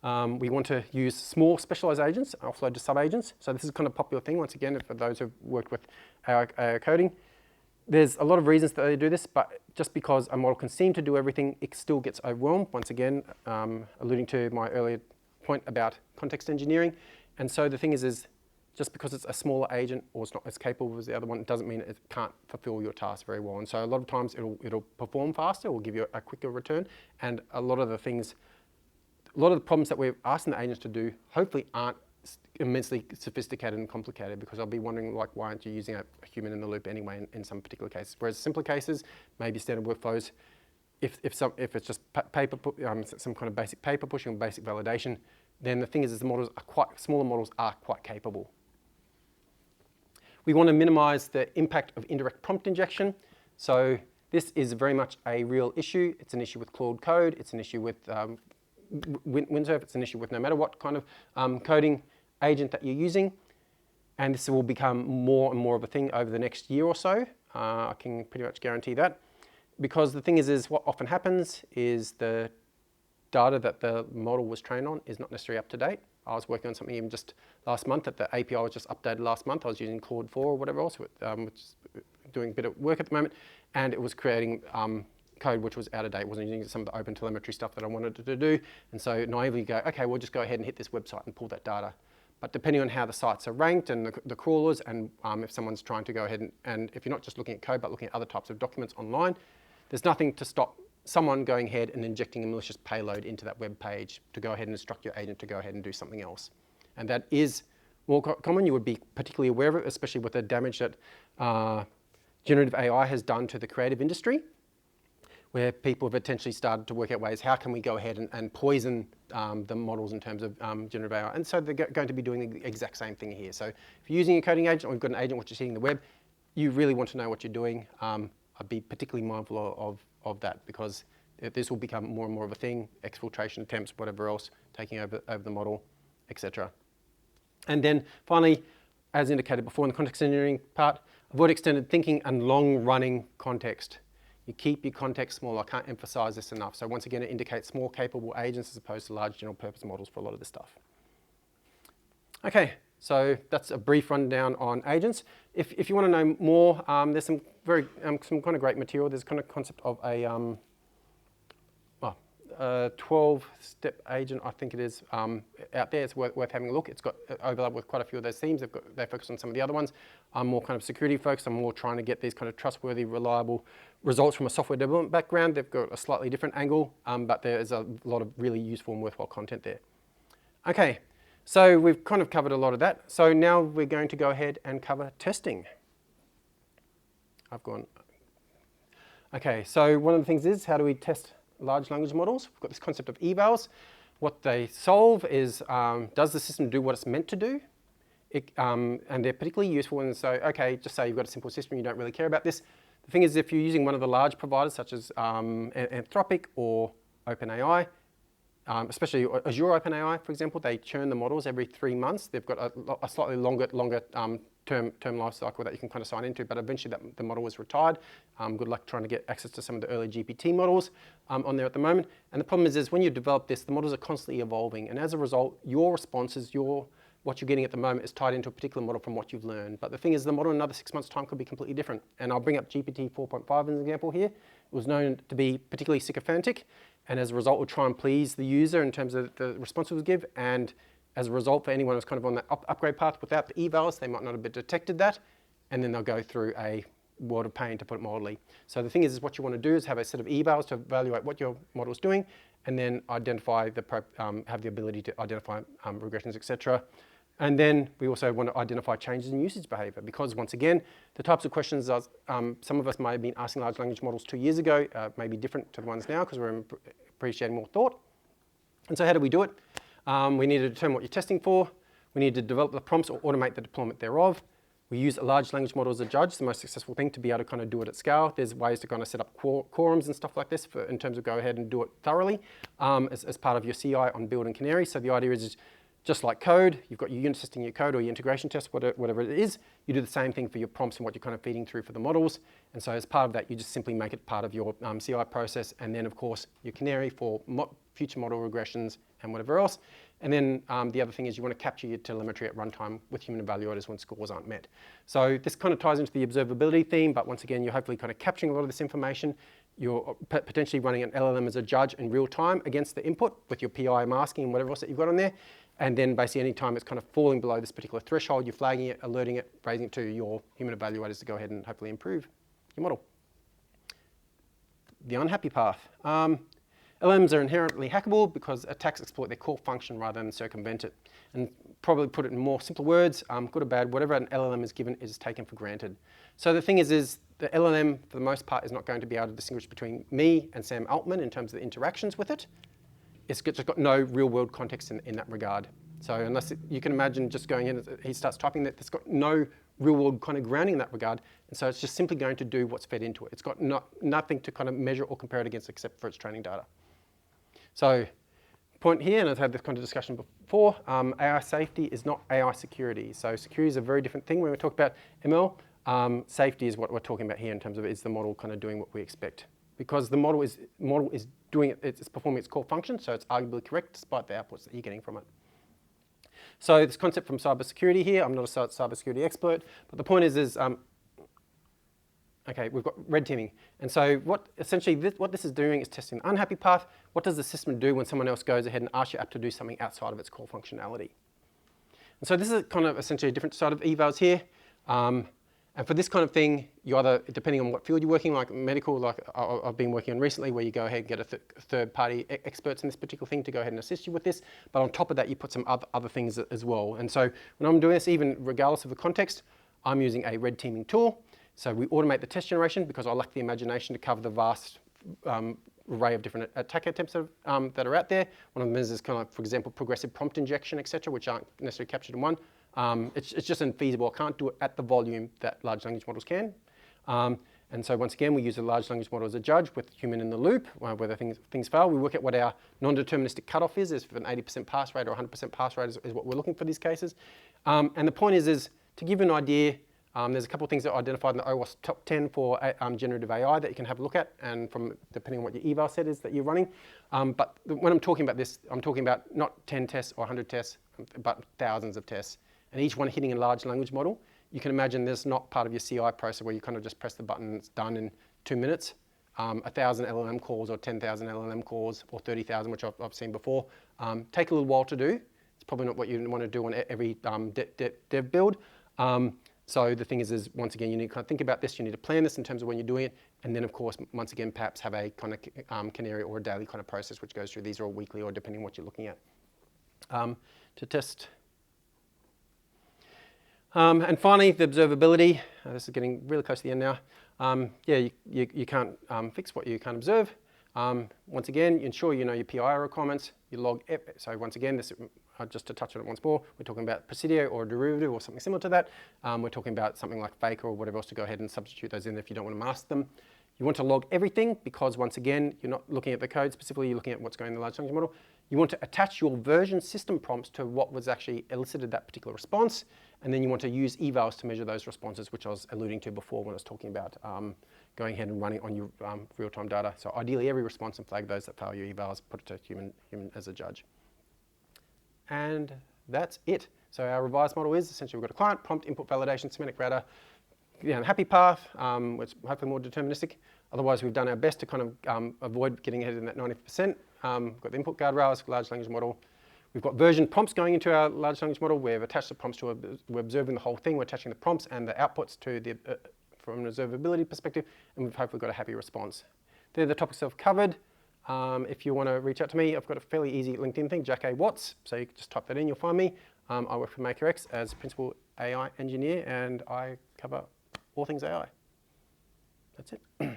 We want to use small specialized agents, offload to sub-agents. So this is kind of a popular thing, once again, for those who've worked with AI coding. There's a lot of reasons that they do this, but just because a model can seem to do everything, it still gets overwhelmed. Once again, alluding to my earlier point about context engineering. And so the thing is just because it's a smaller agent or it's not as capable as the other one, it doesn't mean it can't fulfill your task very well. And so a lot of times it'll perform faster, it will give you a quicker return. And a lot of the problems that we're asking the agents to do hopefully aren't immensely sophisticated and complicated, because I'll be wondering, like, why aren't you using a human in the loop anyway in some particular cases? Whereas simpler cases, maybe standard workflows, if it's just some kind of basic paper pushing or basic validation, then the thing is the smaller models are quite capable. We want to minimize the impact of indirect prompt injection. So this is very much a real issue. It's an issue with Claude Code. It's an issue with Windsurf. It's an issue with no matter what kind of coding agent that you're using. And this will become more and more of a thing over the next year or so. I can pretty much guarantee that. Because the thing is what often happens is the data that the model was trained on is not necessarily up to date. I was working on something even just last month that the API was just updated last month. I was using Claude 4 or whatever else, which is doing a bit of work at the moment, and it was creating code which was out of date. It wasn't using some of the open telemetry stuff that I wanted it to do. And so naively you go, okay, we'll just go ahead and hit this website and pull that data. But depending on how the sites are ranked and the crawlers, and if someone's trying to go ahead and if you're not just looking at code but looking at other types of documents online, there's nothing to stop someone going ahead and injecting a malicious payload into that web page to go ahead and instruct your agent to go ahead and do something else. And that is more common. You would be particularly aware of it, especially with the damage that generative AI has done to the creative industry, where people have potentially started to work out ways, how can we go ahead and poison the models in terms of generative AI? And so they're going to be doing the exact same thing here. So if you're using a coding agent, or you've got an agent which is hitting the web, you really want to know what you're doing. I'd be particularly mindful of that, because this will become more and more of a thing, exfiltration attempts, whatever else, taking over the model, etc. And then finally, as indicated before in the context engineering part, avoid extended thinking and long-running context. You keep your context small. I can't emphasize this enough. So once again, it indicates more capable agents as opposed to large general purpose models for a lot of this stuff. Okay, so that's a brief rundown on agents. If you want to know more, there's some kind of great material. There's kind of concept of a 12-step agent, I think it is, out there. It's worth having a look. It's got overlap with quite a few of those themes. They focus on some of the other ones. I'm more kind of security focused. I'm more trying to get these kind of trustworthy, reliable results from a software development background. They've got a slightly different angle, but there is a lot of really useful and worthwhile content there. Okay, so we've kind of covered a lot of that. So now we're going to go ahead and cover testing. Okay, so one of the things is, how do we test large language models. We've got this concept of evals. What they solve is, does the system do what it's meant to do? And they're particularly useful when, so, okay, just say you've got a simple system, you don't really care about this. The thing is, if you're using one of the large providers, such as Anthropic or OpenAI, especially Azure OpenAI, for example, they churn the models every 3 months. They've got a slightly longer term life cycle that you can kind of sign into, but eventually the model is retired. Good luck trying to get access to some of the early GPT models on there at the moment. And the problem is when you develop this, the models are constantly evolving, and as a result, your responses, what you're getting at the moment is tied into a particular model from what you've learned. But the thing is, the model in another 6 months' time could be completely different. And I'll bring up GPT 4.5 as an example here. It was known to be particularly sycophantic, and as a result, would try and please the user in terms of the response it would give. And as a result, for anyone who's kind of on that upgrade path without the evals, they might not have detected that, and then they'll go through a world of pain, to put it mildly. So the thing is what you want to do is have a set of evals to evaluate what your model is doing, and then identify have the ability to identify regressions, etc. And then we also want to identify changes in usage behavior, because once again, the types of questions some of us may have been asking large language models 2 years ago may be different to the ones now because we're appreciating more thought. And so how do we do it? We need to determine what you're testing for. We need to develop the prompts or automate the deployment thereof. We use a large language model as a judge, the most successful thing to be able to kind of do it at scale. There's ways to kind of set up quorums and stuff like this in terms of go ahead and do it thoroughly as part of your CI on build and canary. So the idea is just like code, you've got your unit testing your code or your integration test, whatever it is, you do the same thing for your prompts and what you're kind of feeding through for the models. And so as part of that, you just simply make it part of your CI process. And then of course, your canary for future model regressions and whatever else. And then the other thing is you want to capture your telemetry at runtime with human evaluators when scores aren't met. So this kind of ties into the observability theme, but once again, you're hopefully kind of capturing a lot of this information. You're potentially running an LLM as a judge in real time against the input with your PI masking and whatever else that you've got on there. And then basically any time it's kind of falling below this particular threshold, you're flagging it, alerting it, raising it to your human evaluators to go ahead and hopefully improve your model. The unhappy path. LLMs are inherently hackable because attacks exploit their core function rather than circumvent it. And probably put it in more simple words, good or bad, whatever an LLM is given is taken for granted. So the thing is the LLM, for the most part, is not going to be able to distinguish between me and Sam Altman in terms of the interactions with it. It's just got no real world context in that regard. So unless you can imagine just going in, he starts typing that, it's got no real world kind of grounding in that regard. And so it's just simply going to do what's fed into it. It's got nothing to kind of measure or compare it against except for its training data. So point here, and I've had this kind of discussion before, AI safety is not AI security. So security is a very different thing when we talk about ML. Safety is what we're talking about here in terms of is the model kind of doing what we expect. Because the model is doing it, it's performing its core function, so it's arguably correct despite the outputs that you're getting from it. So this concept from cybersecurity here, I'm not a cybersecurity expert, but the point is okay, we've got red teaming. And so what this is doing is testing the unhappy path. What does the system do when someone else goes ahead and asks your app to do something outside of its core functionality? And so this is kind of essentially a different side of evals here. And for this kind of thing, you either, depending on what field you're working, like medical, like I've been working on recently, where you go ahead and get a third-party experts in this particular thing to go ahead and assist you with this. But on top of that, you put some other things as well. And so when I'm doing this, even regardless of the context, I'm using a red teaming tool. So we automate the test generation because I lack the imagination to cover the vast array of different attack attempts that are out there. One of them is kind of, for example, progressive prompt injection, etc., which aren't necessarily captured in one. It's just infeasible. I can't do it at the volume that large language models can. And so once again, we use a large language model as a judge with human in the loop, whether things fail. We work out what our non-deterministic cutoff is if an 80% pass rate or 100% pass rate is what we're looking for these cases. And the point is to give you an idea, there's a couple of things that are identified in the OWASP top 10 for generative AI that you can have a look at, and depending on what your eval set is that you're running. But when I'm talking about this, I'm talking about not 10 tests or 100 tests, but thousands of tests. And each one hitting a large language model. You can imagine there's not part of your CI process where you kind of just press the button and it's done in 2 minutes. 1,000 LLM calls or 10,000 LLM calls or 30,000, which I've seen before, take a little while to do. It's probably not what you want to do on every dev build. So the thing is once again, you need to kind of think about this. You need to plan this in terms of when you're doing it. And then, of course, once again, perhaps have a kind of canary or a daily kind of process which goes through. These are all weekly or depending on what you're looking at. To test. And finally, the observability. This is getting really close to the end now. Yeah, you can't fix what you can't observe. Once again, ensure you know your PI requirements. You log, so once again, this, just to touch on it once more, we're talking about Presidio or a derivative or something similar to that. We're talking about something like Faker or whatever else to go ahead and substitute those in if you don't want to mask them. You want to log everything because, once again, you're not looking at the code specifically, you're looking at what's going in the large language model. You want to attach your version system prompts to what was actually elicited that particular response, and then you want to use evals to measure those responses, which I was alluding to before when I was talking about going ahead and running on your real-time data. So ideally, every response and flag those that fail your evals, put it to human as a judge. And that's it. So our revised model is essentially we've got a client, prompt, input validation, semantic router, happy path, which hopefully more deterministic. Otherwise, we've done our best to kind of avoid getting ahead in that 90%. We've got the input guardrails, large language model. We've got version prompts going into our large language model. We've attached the prompts to, we're observing the whole thing. We're attaching the prompts and the outputs to the, from an observability perspective, and we've hopefully got a happy response. They're the topics I've covered. If you want to reach out to me, I've got a fairly easy LinkedIn thing, Jack A. Watts. So you can just type that in, you'll find me. I work for MakerX as Principal AI Engineer, and I cover all things AI. That's it. We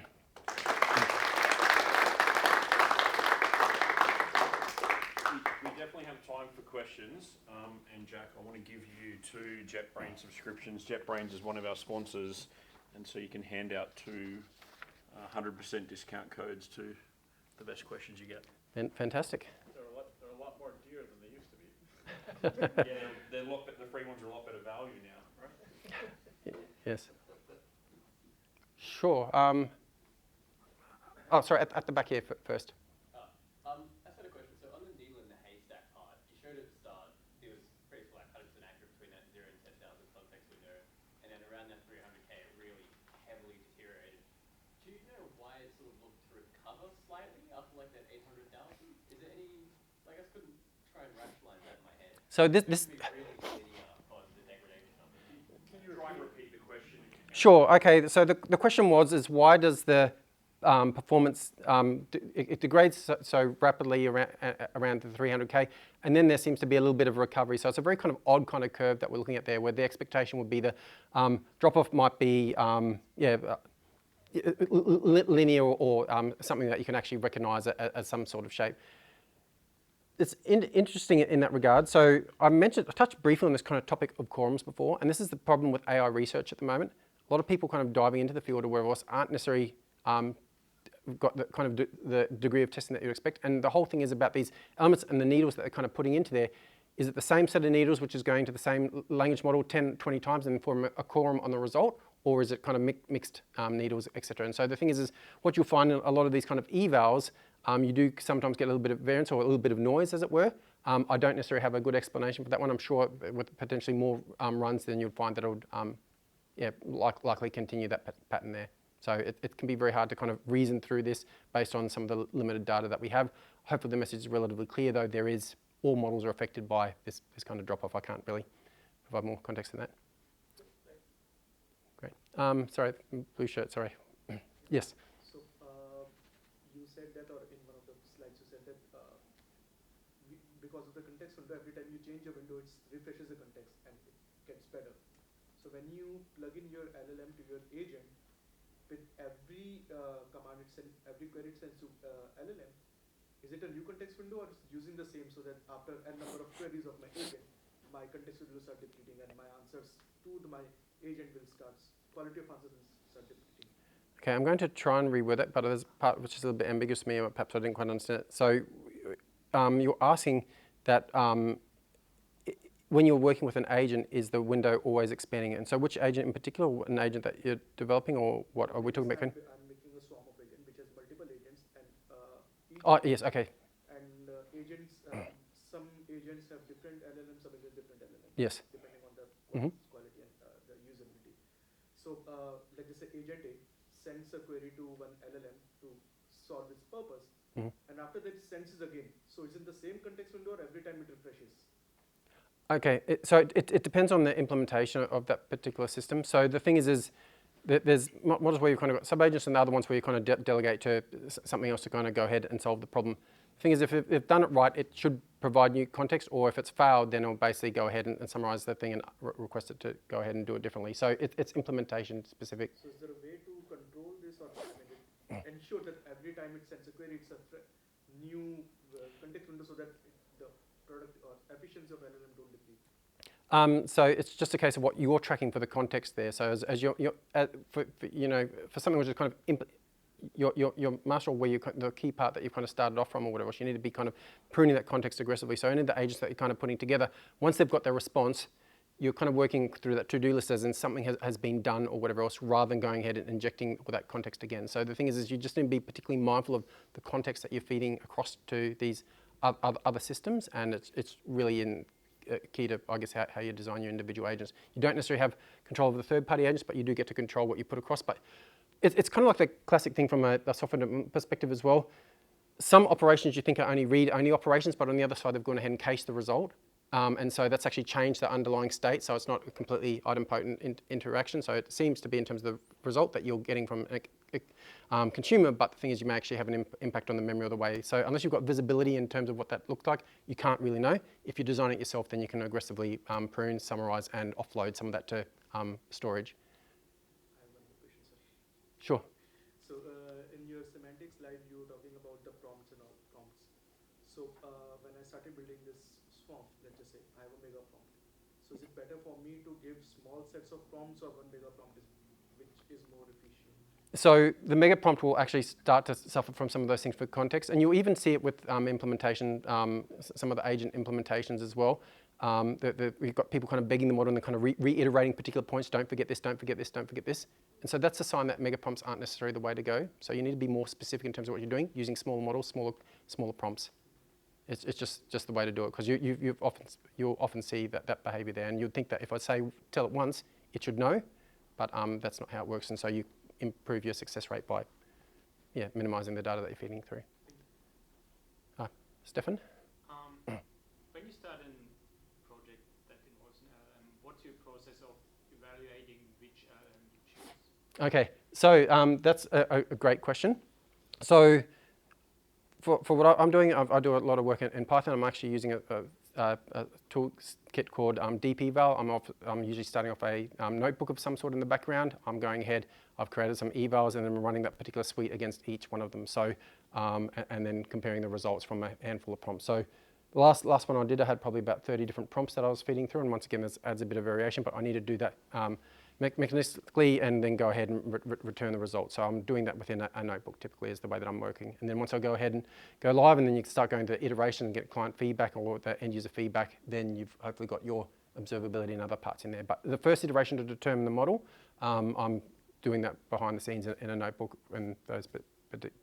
definitely have time for questions. And Jack, I want to give you 2 JetBrains subscriptions. JetBrains is one of our sponsors, and so you can hand out 2 100% discount codes to the best questions you get. Fantastic. They're a lot more dear than they used to be. Yeah, the free ones are a lot better value now, right? Yes. Sure. Oh, sorry, at the back here first. I just had a question. So on the needle in the haystack part, you showed at the start it was pretty like 100% accurate between that 0 and 10,000 context window, and then around that 300k it really heavily deteriorated. Do you know why it sort of looked to recover slightly after like that 800,000? Is there any, like I just couldn't try and rationalize that in my head. So this It really linear on the degradation of it. Can you try and repeat the question? Sure. Okay. So the question was why does the performance it degrades so rapidly around the 300k, and then there seems to be a little bit of recovery. So it's a very kind of odd kind of curve that we're looking at there, where the expectation would be the drop-off might be linear or something that you can actually recognise as some sort of shape. It's interesting in that regard. So I touched briefly on this kind of topic of quorums before, and this is the problem with AI research at the moment. A lot of people kind of diving into the field of where else aren't necessarily got the kind of the degree of testing that you'd expect. And the whole thing is about these elements and the needles that they're kind of putting into there. Is it the same set of needles which is going to the same language model 10, 20 times and form a quorum on the result? Or is it kind of mixed needles, etc.? And so the thing is what you'll find in a lot of these kind of evals, you do sometimes get a little bit of variance or a little bit of noise, as it were. I don't necessarily have a good explanation for that one. I'm sure with potentially more runs, then you'll find that it would likely continue that pattern there. So it can be very hard to kind of reason through this based on some of the limited data that we have. Hopefully the message is relatively clear, though. All models are affected by this kind of drop-off. I can't really provide more context than that. Great. Sorry, blue shirt, sorry. Yes? So you said that, or in one of the slides you said that because of the context window, every time you change a window, it refreshes the context and it gets better. So when you plug in your LLM to your agent, with every command it sends, every query it sends to LLM, is it a new context window or is it using the same, so that after n number of queries of my agent, my context window will start depleting and my answers to my agent will start, quality of answers will start depleting? Okay, I'm going to try and reword it, but there's a part which is a little bit ambiguous to me, or perhaps I didn't quite understand it. So you're asking that when you're working with an agent, is the window always expanding? And so which agent in particular, an agent that you're developing, or what are we talking about? I'm making a swarm of agent which has multiple agents, and Oh, yes, okay. And agents, some agents have different LLMs, some agents different LLMs. Yes. Depending on the quality and the usability. So let's just say agent A sends a query to one LLM to solve its purpose, and after that it sends it again. So it's in the same context window or every time it refreshes? Okay, so it depends on the implementation of that particular system. So the thing is that there's models where you've kind of got sub-agents and the other ones where you kind of delegate to something else to kind of go ahead and solve the problem. The thing is, if they've done it right, it should provide new context, or if it's failed, then it'll basically go ahead and summarize the thing and request it to go ahead and do it differently. So it's implementation specific. So is there a way to control this, or ensure that every time it sends a query, it's a new context window so that the product or efficiency of LLM don't deplete? So it's just a case of what you're tracking for the context there. So as you're for something which is kind of your master, or where the key part that you've kind of started off from or whatever else, you need to be kind of pruning that context aggressively. So any of the agents that you're kind of putting together, once they've got their response, you're kind of working through that to-do list as in something has been done or whatever else, rather than going ahead and injecting all that context again. So the thing is you just need to be particularly mindful of the context that you're feeding across to these other systems, and it's really key to, I guess, how you design your individual agents. You don't necessarily have control of the third-party agents, but you do get to control what you put across. But it's kind of like the classic thing from a software development perspective as well. Some operations you think are only read-only operations, but on the other side, they've gone ahead and cached the result. And so that's actually changed the underlying state, so it's not a completely idempotent interaction. So it seems to be, in terms of the result that you're getting from a consumer, but the thing is you may actually have an impact on the memory of the way. So unless you've got visibility in terms of what that looked like, you can't really know. If you design it yourself, then you can aggressively prune, summarize, and offload some of that to storage. I have one more question, sir. Sure. So in your semantic slide, you were talking about the prompts and all prompts. So when I started building this swamp, let's just say I have a mega prompt. So is it better for me to give small sets of prompts, or one mega prompt which is more efficient? So the mega prompt will actually start to suffer from some of those things for context, and you'll even see it with implementation, some of the agent implementations as well. We've got people kind of begging the model and they're kind of reiterating particular points. Don't forget this, don't forget this, don't forget this. And so that's a sign that mega prompts aren't necessarily the way to go. So you need to be more specific in terms of what you're doing, using smaller models, smaller prompts. It's just the way to do it, because you'll often see that behavior there, and you'd think that if I tell it once, it should know, but that's not how it works. And so you improve your success rate by minimizing the data that you're feeding through. Stefan? When you start a project that involves an LLM, what's your process of evaluating which LLM you choose? Okay, so that's a great question. So for what I'm doing, I do a lot of work in Python. I'm actually using a toolkit called DPeval. I'm usually starting off a notebook of some sort in the background. I'm going ahead, I've created some evals, and then running that particular suite against each one of them. So, and then comparing the results from a handful of prompts. So the last one I did, I had probably about 30 different prompts that I was feeding through, and once again, this adds a bit of variation, but I need to do that mechanistically and then go ahead and return the results. So I'm doing that within a notebook, typically, is the way that I'm working. And then once I go ahead and go live, and then you can start going to iteration and get client feedback or the end user feedback, then you've hopefully got your observability and other parts in there. But the first iteration to determine the model, I'm doing that behind the scenes in a notebook in those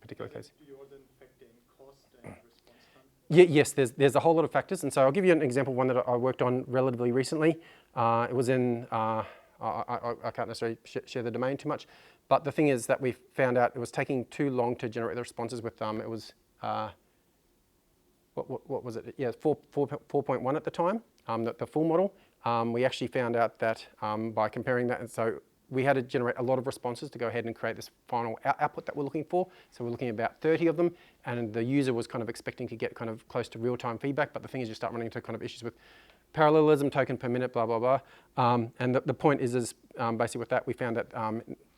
particular cases. Do you also factor in cost and response time? Yes, there's a whole lot of factors. And so I'll give you an example, one that I worked on relatively recently. It was in... I can't necessarily share the domain too much, but the thing is that we found out it was taking too long to generate the responses with it was what was it? Yeah, 4.1 at the time, the full model. We actually found out that by comparing that, and so we had to generate a lot of responses to go ahead and create this final output that we're looking for. So we're looking at about 30 of them, and the user was kind of expecting to get kind of close to real-time feedback, but the thing is you start running into kind of issues with parallelism, token per minute, blah, blah, blah. And the point is basically with that, we found that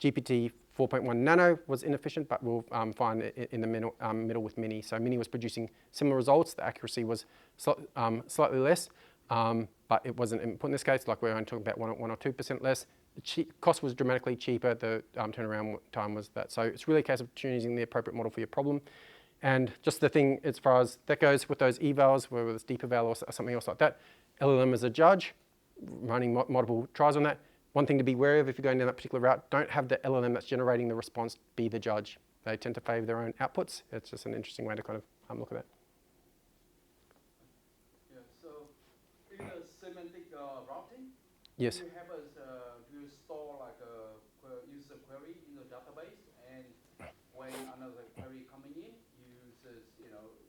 GPT 4.1 Nano was inefficient, but we'll find it in the middle with Mini. So Mini was producing similar results. The accuracy was slightly less, but it wasn't important in this case. Like we're only talking about 1 or 2% less. The cost was dramatically cheaper. The turnaround time was that. So it's really a case of choosing the appropriate model for your problem. And just the thing as far as that goes with those evals, whether it's deep eval or something else like that, LLM as a judge, running multiple tries on that. One thing to be wary of if you're going down that particular route, don't have the LLM that's generating the response be the judge. They tend to favor their own outputs. It's just an interesting way to kind of look at that. Yeah, so in the semantic routing, Yes. do you store like a user query in the database, and when another query coming in, users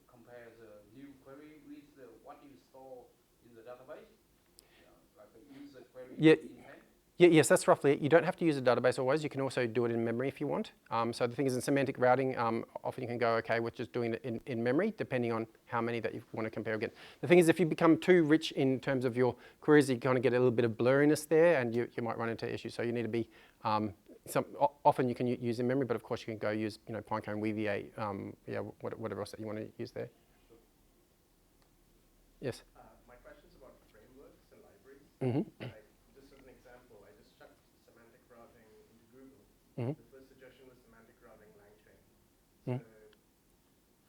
compare the new query with what you store in the database, like a user query intent? Yes, that's roughly it. You don't have to use a database always. You can also do it in memory if you want. So the thing is, in semantic routing, often you can go okay with just doing it in memory, depending on how many that you want to compare again. The thing is, if you become too rich in terms of your queries, you kind of get a little bit of blurriness there, and you might run into issues. So you need to be often you can use in memory, but of course you can go use Pinecone, Weaviate, whatever else that you want to use there. Yes. My question's about frameworks and libraries. Mm-hmm. Like, just as an example, I just chucked semantic routing into Google. Mm-hmm. The first suggestion was semantic routing LangChain. Mm-hmm. So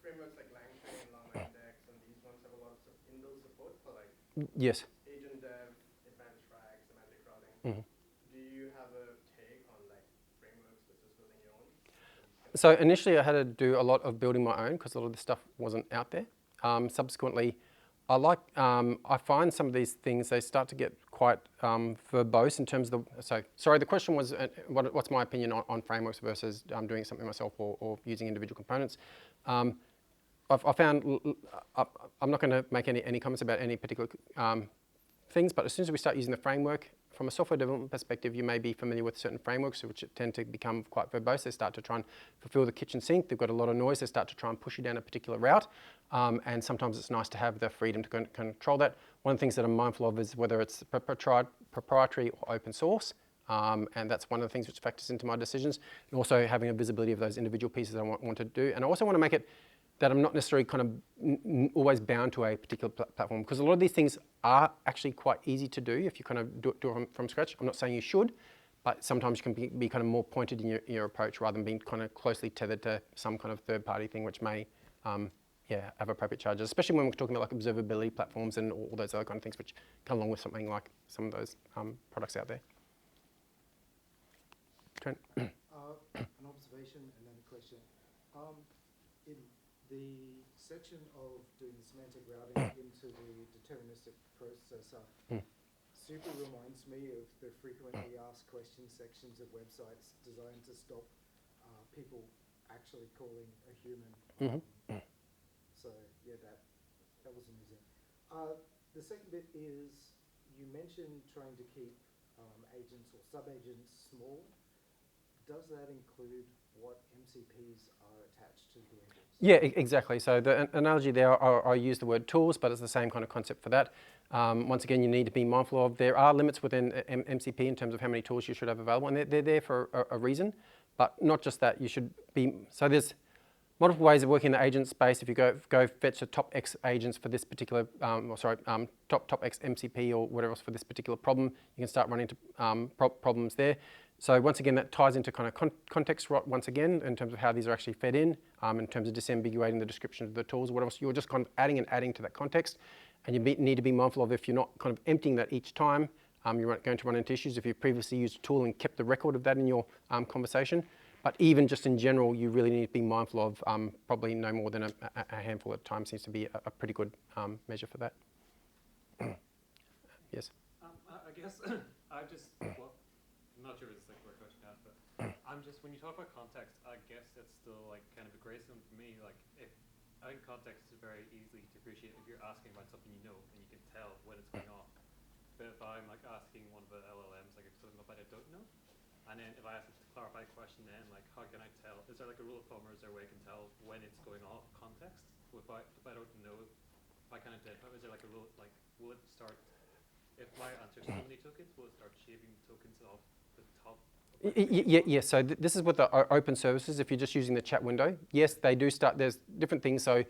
frameworks like LangChain, Llama Index, and these ones have a lot of inbuilt support for like Yes. agent dev, advanced RAG, semantic routing. Mm-hmm. Do you have a take on like frameworks versus building your own? So initially I had to do a lot of building my own because a lot of the stuff wasn't out there. Subsequently, I find some of these things, they start to get quite verbose in terms of sorry, the question was what's my opinion on frameworks versus doing something myself or using individual components. I found, I'm not going to make any comments about any particular things, but as soon as we start using the framework, from a software development perspective, you may be familiar with certain frameworks which tend to become quite verbose. They start to try and fulfill the kitchen sink. They've got a lot of noise. They start to try and push you down a particular route. And sometimes it's nice to have the freedom to control that. One of the things that I'm mindful of is whether it's proprietary or open source. And that's one of the things which factors into my decisions. And also having a visibility of those individual pieces I want to do. And I also want to make it that I'm not necessarily kind of always bound to a particular platform, because a lot of these things are actually quite easy to do if you kind of do it from scratch. I'm not saying you should, but sometimes you can be kind of more pointed in your approach rather than being kind of closely tethered to some kind of third-party thing which may have appropriate charges, especially when we're talking about like observability platforms and all those other kind of things which come along with something like some of those products out there. Trent? An observation and then a question. In the section of doing the semantic routing into the deterministic processor super reminds me of the frequently asked questions sections of websites designed to stop people actually calling a human. So yeah, that was amusing. The second bit is you mentioned trying to keep agents or sub-agents small. Does that include what MCPs are attached to the agents? Yeah, exactly. So the analogy there, I use the word tools, but it's the same kind of concept for that. Once again, you need to be mindful of there are limits within MCP in terms of how many tools you should have available, and they're there for a reason. But not just that, you should be, so there's multiple ways of working in the agent space. If you go fetch the top X agents for this particular, top X MCP or whatever else for this particular problem, you can start running into problems there. So once again, that ties into kind of context rot once again in terms of how these are actually fed in terms of disambiguating the description of the tools or whatever else. You're just kind of adding to that context. And you need to be mindful of if you're not kind of emptying that each time, you're going to run into issues if you previously used a tool and kept the record of that in your conversation. But even just in general, you really need to be mindful of probably no more than a handful at a time seems to be a pretty good measure for that. Yes? I guess I'm not sure if it's like a question to ask, but when you talk about context, I guess that's still like kind of a gray zone for me. Like I think context is very easily to appreciate if you're asking about something you know and you can tell when it's going on. But if I'm like asking one of the LLMs, like if something about I don't know, and then if I ask it to clarify a question, then like how can I tell? Is there like a rule of thumb, or is there a way I can tell when it's going off context? If I don't know, if I can't identify, is there like a rule? Like will it start? If my answer is so many tokens, will it start shaving tokens off the top? Yeah. So this is with the open services. If you're just using the chat window, yes, they do start. There's different things. So,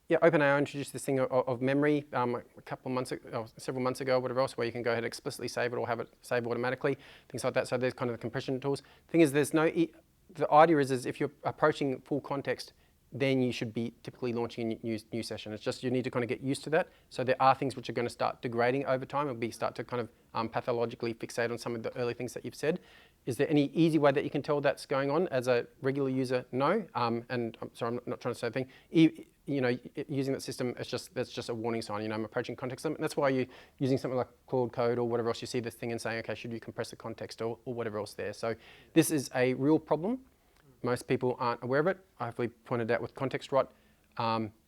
OpenAI introduced this thing of memory a couple of months ago, several months ago, whatever else, where you can go ahead and explicitly save it or have it save automatically, things like that. So there's kind of the compression tools. Thing is, there's no. The idea is if you're approaching full context, then you should be typically launching a new session. It's just you need to kind of get used to that. So there are things which are going to start degrading over time. It'll start to kind of pathologically fixate on some of the early things that you've said. Is there any easy way that you can tell that's going on as a regular user? No. And I'm sorry, I'm not trying to say a thing. Using that system, that's just a warning sign. I'm approaching context limit. And that's why you're using something like Claude Code or whatever else. You see this thing and saying, okay, should you compress the context or whatever else there? So this is a real problem. Most people aren't aware of it. I hopefully pointed out with context rot.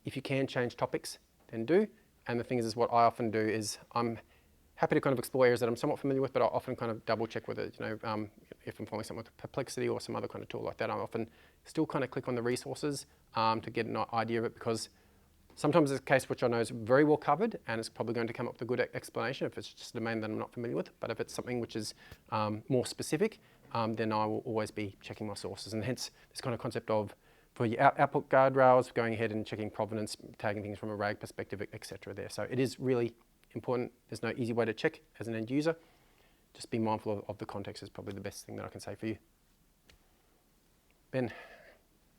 If you can change topics, then do. And the thing is what I often do is I'm happy to kind of explore areas that I'm somewhat familiar with, but I often kind of double check with it. If I'm following something with Perplexity or some other kind of tool like that, I often still kind of click on the resources to get an idea of it, because Sometimes it's a case which I know is very well covered and it's probably going to come up with a good explanation if it's just a domain that I'm not familiar with. But if it's something which is more specific, then I will always be checking my sources. And hence this kind of concept of, for your output guardrails, going ahead and checking provenance, tagging things from a RAG perspective, etc. there. So it is really important. There's no easy way to check as an end user. Just be mindful of the context is probably the best thing that I can say for you. Ben?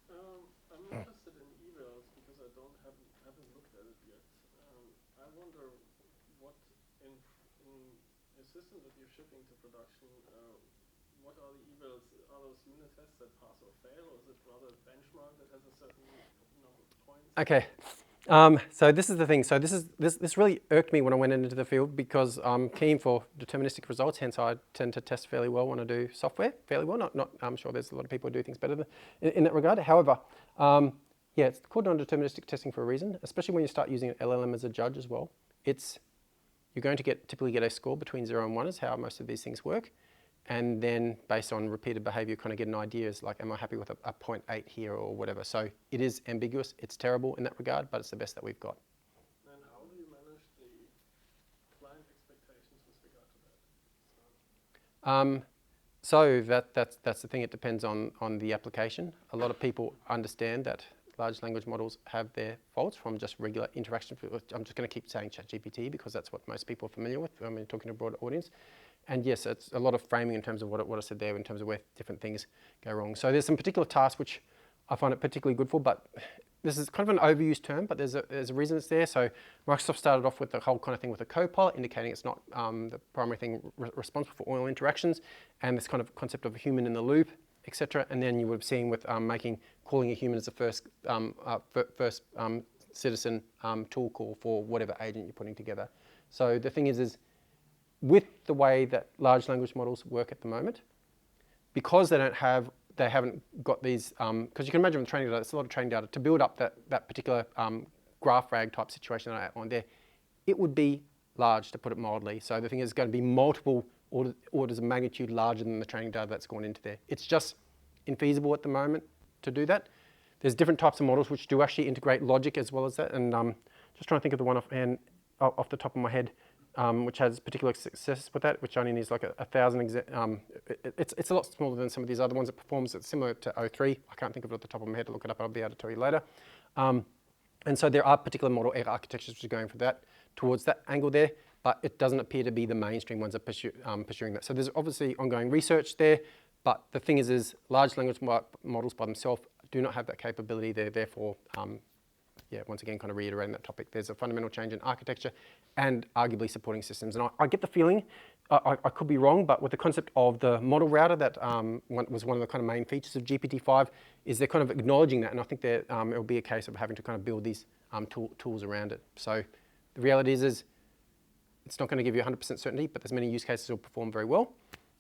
I'm interested in evals because I haven't looked at it yet. I wonder what in a system that you're shipping to production, what are the evals? Are those unit tests that pass or fail, or is it rather a benchmark that has a certain number of points? Okay. So this is the thing. So this really irked me when I went into the field because I'm keen for deterministic results. Hence, I tend to test fairly well when I do software fairly well. I'm sure there's a lot of people who do things better in that regard. However, yeah, it's called non-deterministic testing for a reason. Especially when you start using an LLM as a judge as well. You're going to typically get a score between 0 and 1 is how most of these things work. And then based on repeated behavior, you kind of get an idea is like, am I happy with a 0.8 here or whatever? So it is ambiguous. It's terrible in that regard, but it's the best that we've got. And how do you manage the client expectations with regard to that? So that's the thing. It depends on the application. A lot of people understand that large language models have their faults from just regular interaction. I'm just going to keep saying ChatGPT because that's what most people are familiar with. I mean, talking to a broader audience. And yes, it's a lot of framing in terms of what I said there, in terms of where different things go wrong. So there's some particular tasks which I find it particularly good for, but this is kind of an overused term, but there's a reason it's there. So Microsoft started off with the whole kind of thing with a Copilot, indicating it's not the primary thing responsible for all interactions, and this kind of concept of a human in the loop, etc. And then you would have seen with calling a human as the first citizen tool call for whatever agent you're putting together. So the thing is with the way that large language models work at the moment, because they haven't got these, because you can imagine with training data, it's a lot of training data, to build up that particular graph RAG type situation that I outlined there, it would be large, to put it mildly. So the thing is going to be multiple orders of magnitude larger than the training data that's gone into there. It's just infeasible at the moment to do that. There's different types of models which do actually integrate logic as well as that, and just trying to think of the one off the top of my head, which has particular success with that, which only needs like 1,000 it's a lot smaller than some of these other ones. It performs similar to O3. I can't think of it off the top of my head. To look it up, I'll be able to tell you later. And so there are particular model architectures which are going for that, towards that angle there, but it doesn't appear to be the mainstream ones that are pursuing that. So there's obviously ongoing research there, but the thing is large language models by themselves do not have that capability. They're therefore, yeah, once again, kind of reiterating that topic, there's a fundamental change in architecture and arguably supporting systems. And I get the feeling, I could be wrong, but with the concept of the model router that was one of the kind of main features of GPT-5, is they're kind of acknowledging that, and I think that it'll be a case of having to kind of build these tools around it. So the reality is it's not going to give you 100% certainty, but there's many use cases that will perform very well.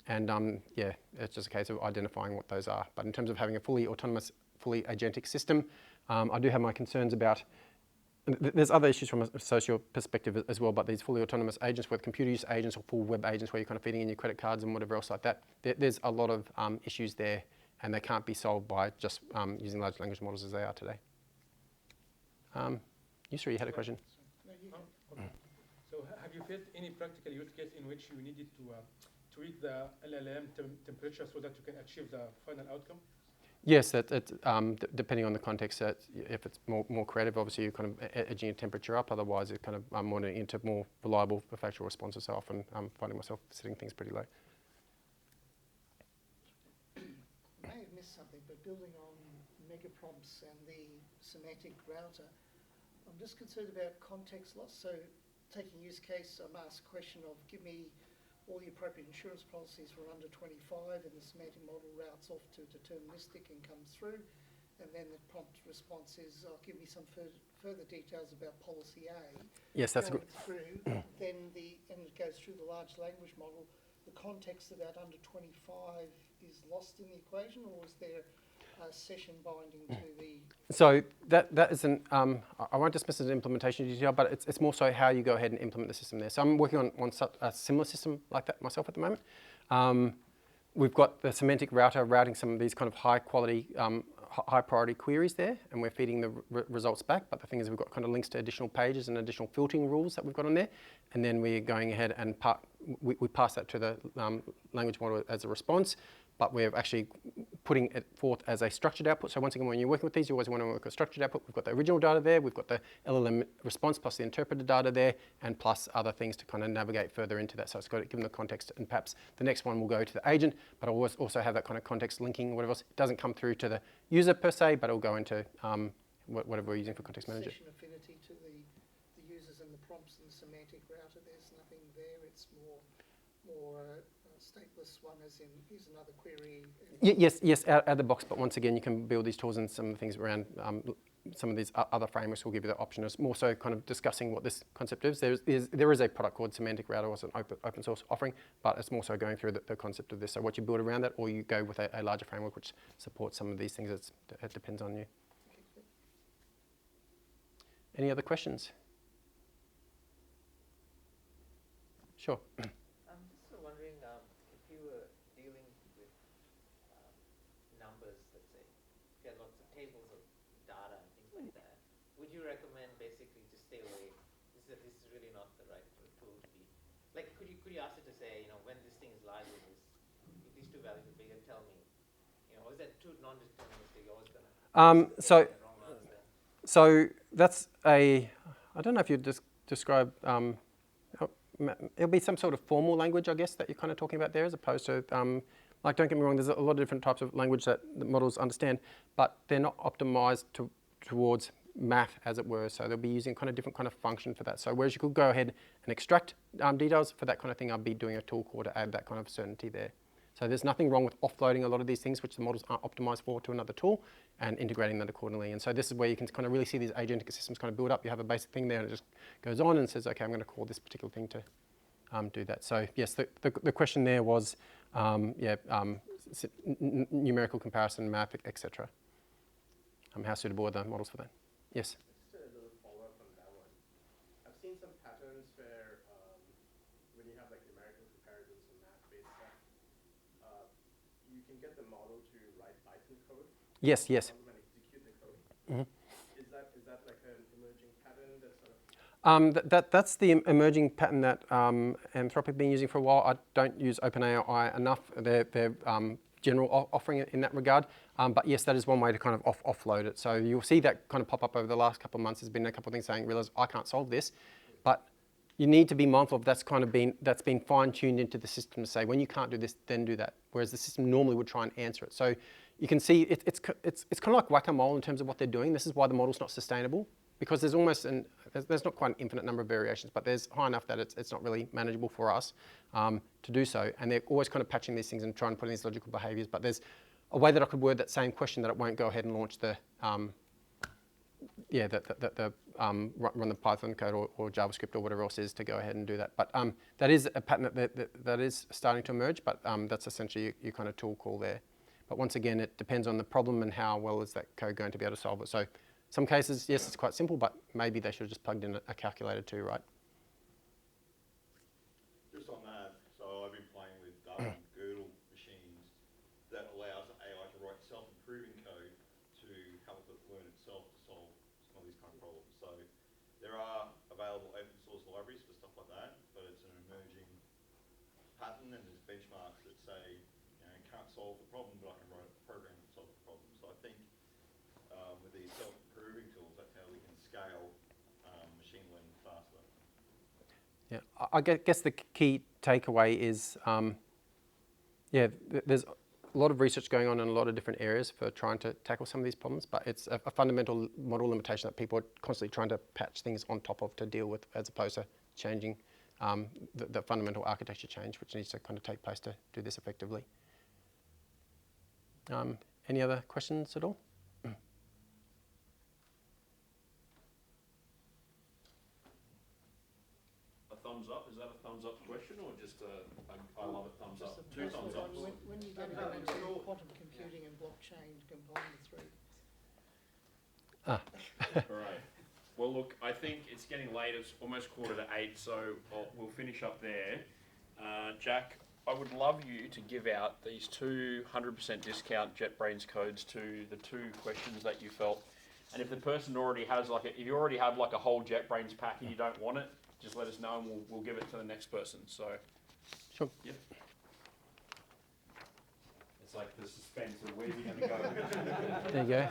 And yeah, it's just a case of identifying what those are. But in terms of having a fully autonomous, fully agentic system, I do have my concerns about, there's other issues from a social perspective as well, but these fully autonomous agents, whether computer use agents or full web agents where you're kind of feeding in your credit cards and whatever else like that, there's a lot of issues there, and they can't be solved by just using large language models as they are today. Yusri, you had a question? So have you faced any practical use case in which you needed to tweak the LLM temperature so that you can achieve the final outcome? Yes, depending on the context. If it's more creative, obviously you're kind of edging your temperature up. Otherwise, you're kind of monitoring into more reliable factual responses. So often I'm finding myself setting things pretty low. I may have missed something, but building on megaprompts and the semantic router, I'm just concerned about context loss. So taking use case, I'm asked a question of, give me all the appropriate insurance policies for under 25, and the semantic model routes off to deterministic and comes through. And then the prompt response is, give me some further details about policy A. Yes, that's good. Through, then and it goes through the large language model. The context about under 25 is lost in the equation, or is there a session binding to the... So that isn't, I won't dismiss it as implementation detail, but it's more so how you go ahead and implement the system there. So I'm working on a similar system like that myself at the moment. We've got the semantic router routing some of these kind of high quality, high priority queries there, and we're feeding the results back. But the thing is, we've got kind of links to additional pages and additional filtering rules that we've got on there. And then we're going ahead and we pass that to the language model as a response. But we're actually putting it forth as a structured output. So once again, when you're working with these, you always want to work with structured output. We've got the original data there, we've got the LLM response plus the interpreted data there, and plus other things to kind of navigate further into that. So it's got to give them the context, and perhaps the next one will go to the agent, but I'll also have that kind of context linking, whatever else. It doesn't come through to the user per se, but it'll go into whatever we're using for context manager. Session affinity to the users and the prompts and the semantic router, there's nothing there. It's more stateless one, as in here's another query. Yes, out of the box. But once again, you can build these tools and some of the things around some of these other frameworks will give you the option. It's more so kind of discussing what this concept is. There is a product called Semantic Router, it's an open source offering, but it's more so going through the concept of this. So what you build around that, or you go with a larger framework which supports some of these things. It depends on you. Any other questions? Sure. I'm just wondering if you were dealing with numbers, let's say, if you had lots of tables of data and things like that, would you recommend basically to stay away? This is really not the right tool to be. Like, could you ask it to say, when this thing is live with this, if these two values are bigger, tell me. Or is that too non-deterministic? You're always going to So that's I don't know if you'd describe. It'll be some sort of formal language, I guess, that you're kind of talking about there, as opposed to, like, don't get me wrong, there's a lot of different types of language that the models understand, but they're not optimized towards math, as it were. So they'll be using kind of different kind of function for that. So whereas you could go ahead and extract details for that kind of thing, I'd be doing a tool call to add that kind of certainty there. So there's nothing wrong with offloading a lot of these things which the models aren't optimized for to another tool and integrating that accordingly. And so this is where you can kind of really see these agentic systems kind of build up. You have a basic thing there and it just goes on and says, okay, I'm going to call this particular thing to do that. So yes, the question there was, numerical comparison, math, etc. How suitable are the models for that? Yes? Just a little follow-up on that one. I've seen some patterns where when you have like numerical comparisons and math-based stuff, you can get the model to write Python code. Yes. And execute the code. Mm-hmm. Is that like an emerging pattern that's sort of... That's the emerging pattern that Anthropic have been using for a while. I don't use OpenAI enough. Their general offering in that regard. But yes, that is one way to kind of offload it. So you'll see that kind of pop up over the last couple of months. There's been a couple of things saying, realize I can't solve this. But you need to be mindful of that's been fine-tuned into the system to say, when you can't do this, then do that. Whereas the system normally would try and answer it. So you can see it's kind of like whack-a-mole in terms of what they're doing. This is why the model's not sustainable, because there's almost there's not quite an infinite number of variations, but there's high enough that it's not really manageable for us to do so. And they're always kind of patching these things and trying to put in these logical behaviors. But there's a way that I could word that same question that it won't go ahead and launch the run the Python code or JavaScript or whatever else is to go ahead and do that. But that is a pattern that is starting to emerge, but that's essentially your kind of tool call there. But once again, it depends on the problem and how well is that code going to be able to solve it. So some cases, yes, it's quite simple, but maybe they should have just plugged in a calculator too, right? Just on that, so I've been playing with Gödel machines that allows AI to write self-improving code to help it learn itself to solve some of these kind of problems. So there are available open source libraries for stuff like that, but it's an emerging pattern, and there's benchmarks that say, can't solve the problem, but I can write a program that solves the problem. So I think with these self-improving tools, that's how we can scale machine learning faster. Yeah, I guess the key takeaway is, there's a lot of research going on in a lot of different areas for trying to tackle some of these problems, but it's a fundamental model limitation that people are constantly trying to patch things on top of to deal with, as opposed to changing the fundamental architecture change, which needs to kind of take place to do this effectively. Any other questions at all? A thumbs up? Is that a thumbs up question, or just I love it thumbs up? Two thumbs up. When you get into quantum computing and blockchain to combine the three. All right. Well, look, I think it's getting late. It's almost 7:45, so we'll finish up there. Jack, I would love you to give out these 200% discount JetBrains codes to the 2 questions that you felt. And if the person already has if you already have like a whole JetBrains pack and you don't want it, just let us know and we'll give it to the next person. So, Sure. Yeah. It's like the suspense of where's he going to go. There you go.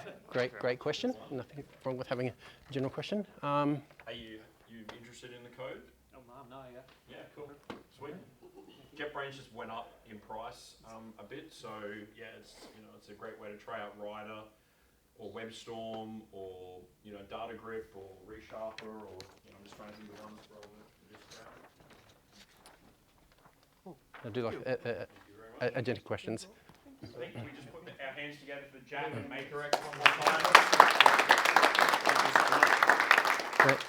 Great question. Nothing wrong with having a general question. Are you interested in the code? Oh, no, yeah. Yeah, cool. Sweet. JetBrains just went up in price a bit, so yeah, it's a great way to try out Rider or WebStorm or DataGrip or ReSharper or I'm just trying to think of ones rather than just I do like agentic questions. I think we just put our hands together for Jack and MakerX one more time. Great.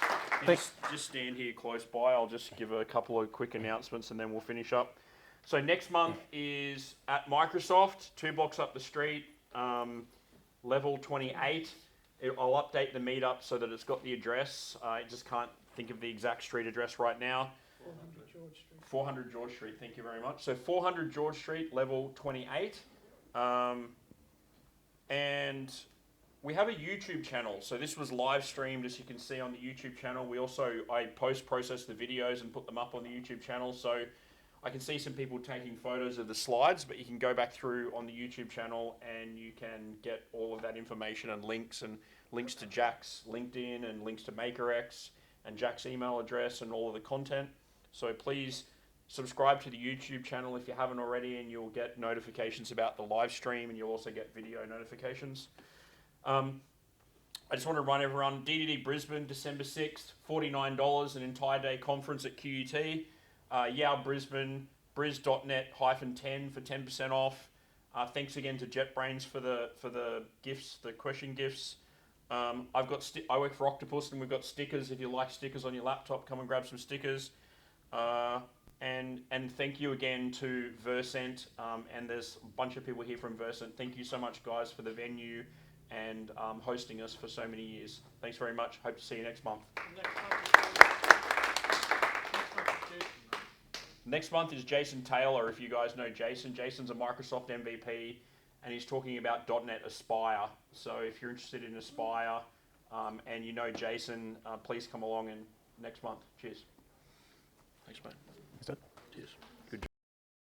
Thanks. Just stand here close by. I'll just give a couple of quick announcements and then we'll finish up. So next month is at Microsoft, 2 blocks up the street, level 28. I'll update the meetup so that it's got the address. I just can't think of the exact street address right now. 400 George Street. 400 George Street, thank you very much. So 400 George Street, level 28. And we have a YouTube channel. So this was live streamed, as you can see on the YouTube channel. I post-process the videos and put them up on the YouTube channel. So I can see some people taking photos of the slides, but you can go back through on the YouTube channel and you can get all of that information and links to Jack's LinkedIn and links to MakerX and Jack's email address and all of the content. So please subscribe to the YouTube channel if you haven't already, and you'll get notifications about the live stream, and you'll also get video notifications. I just want to run everyone. DDD Brisbane, December 6th, $49, an entire day conference at QUT. Brisbane, briz.net-10 for 10% off. Thanks again to JetBrains for the gifts, the question gifts. I work for Octopus, and we've got stickers. If you like stickers on your laptop, come and grab some stickers. And thank you again to Versent, and there's a bunch of people here from Versent. Thank you so much, guys, for the venue and hosting us for so many years. Thanks very much. Hope to see you next month. Next month is Jason Taylor, if you guys know Jason. Jason's a Microsoft MVP, and he's talking about .NET Aspire. So if you're interested in Aspire and you know Jason, please come along next month. Cheers. Thanks, mate. Is that? Cheers.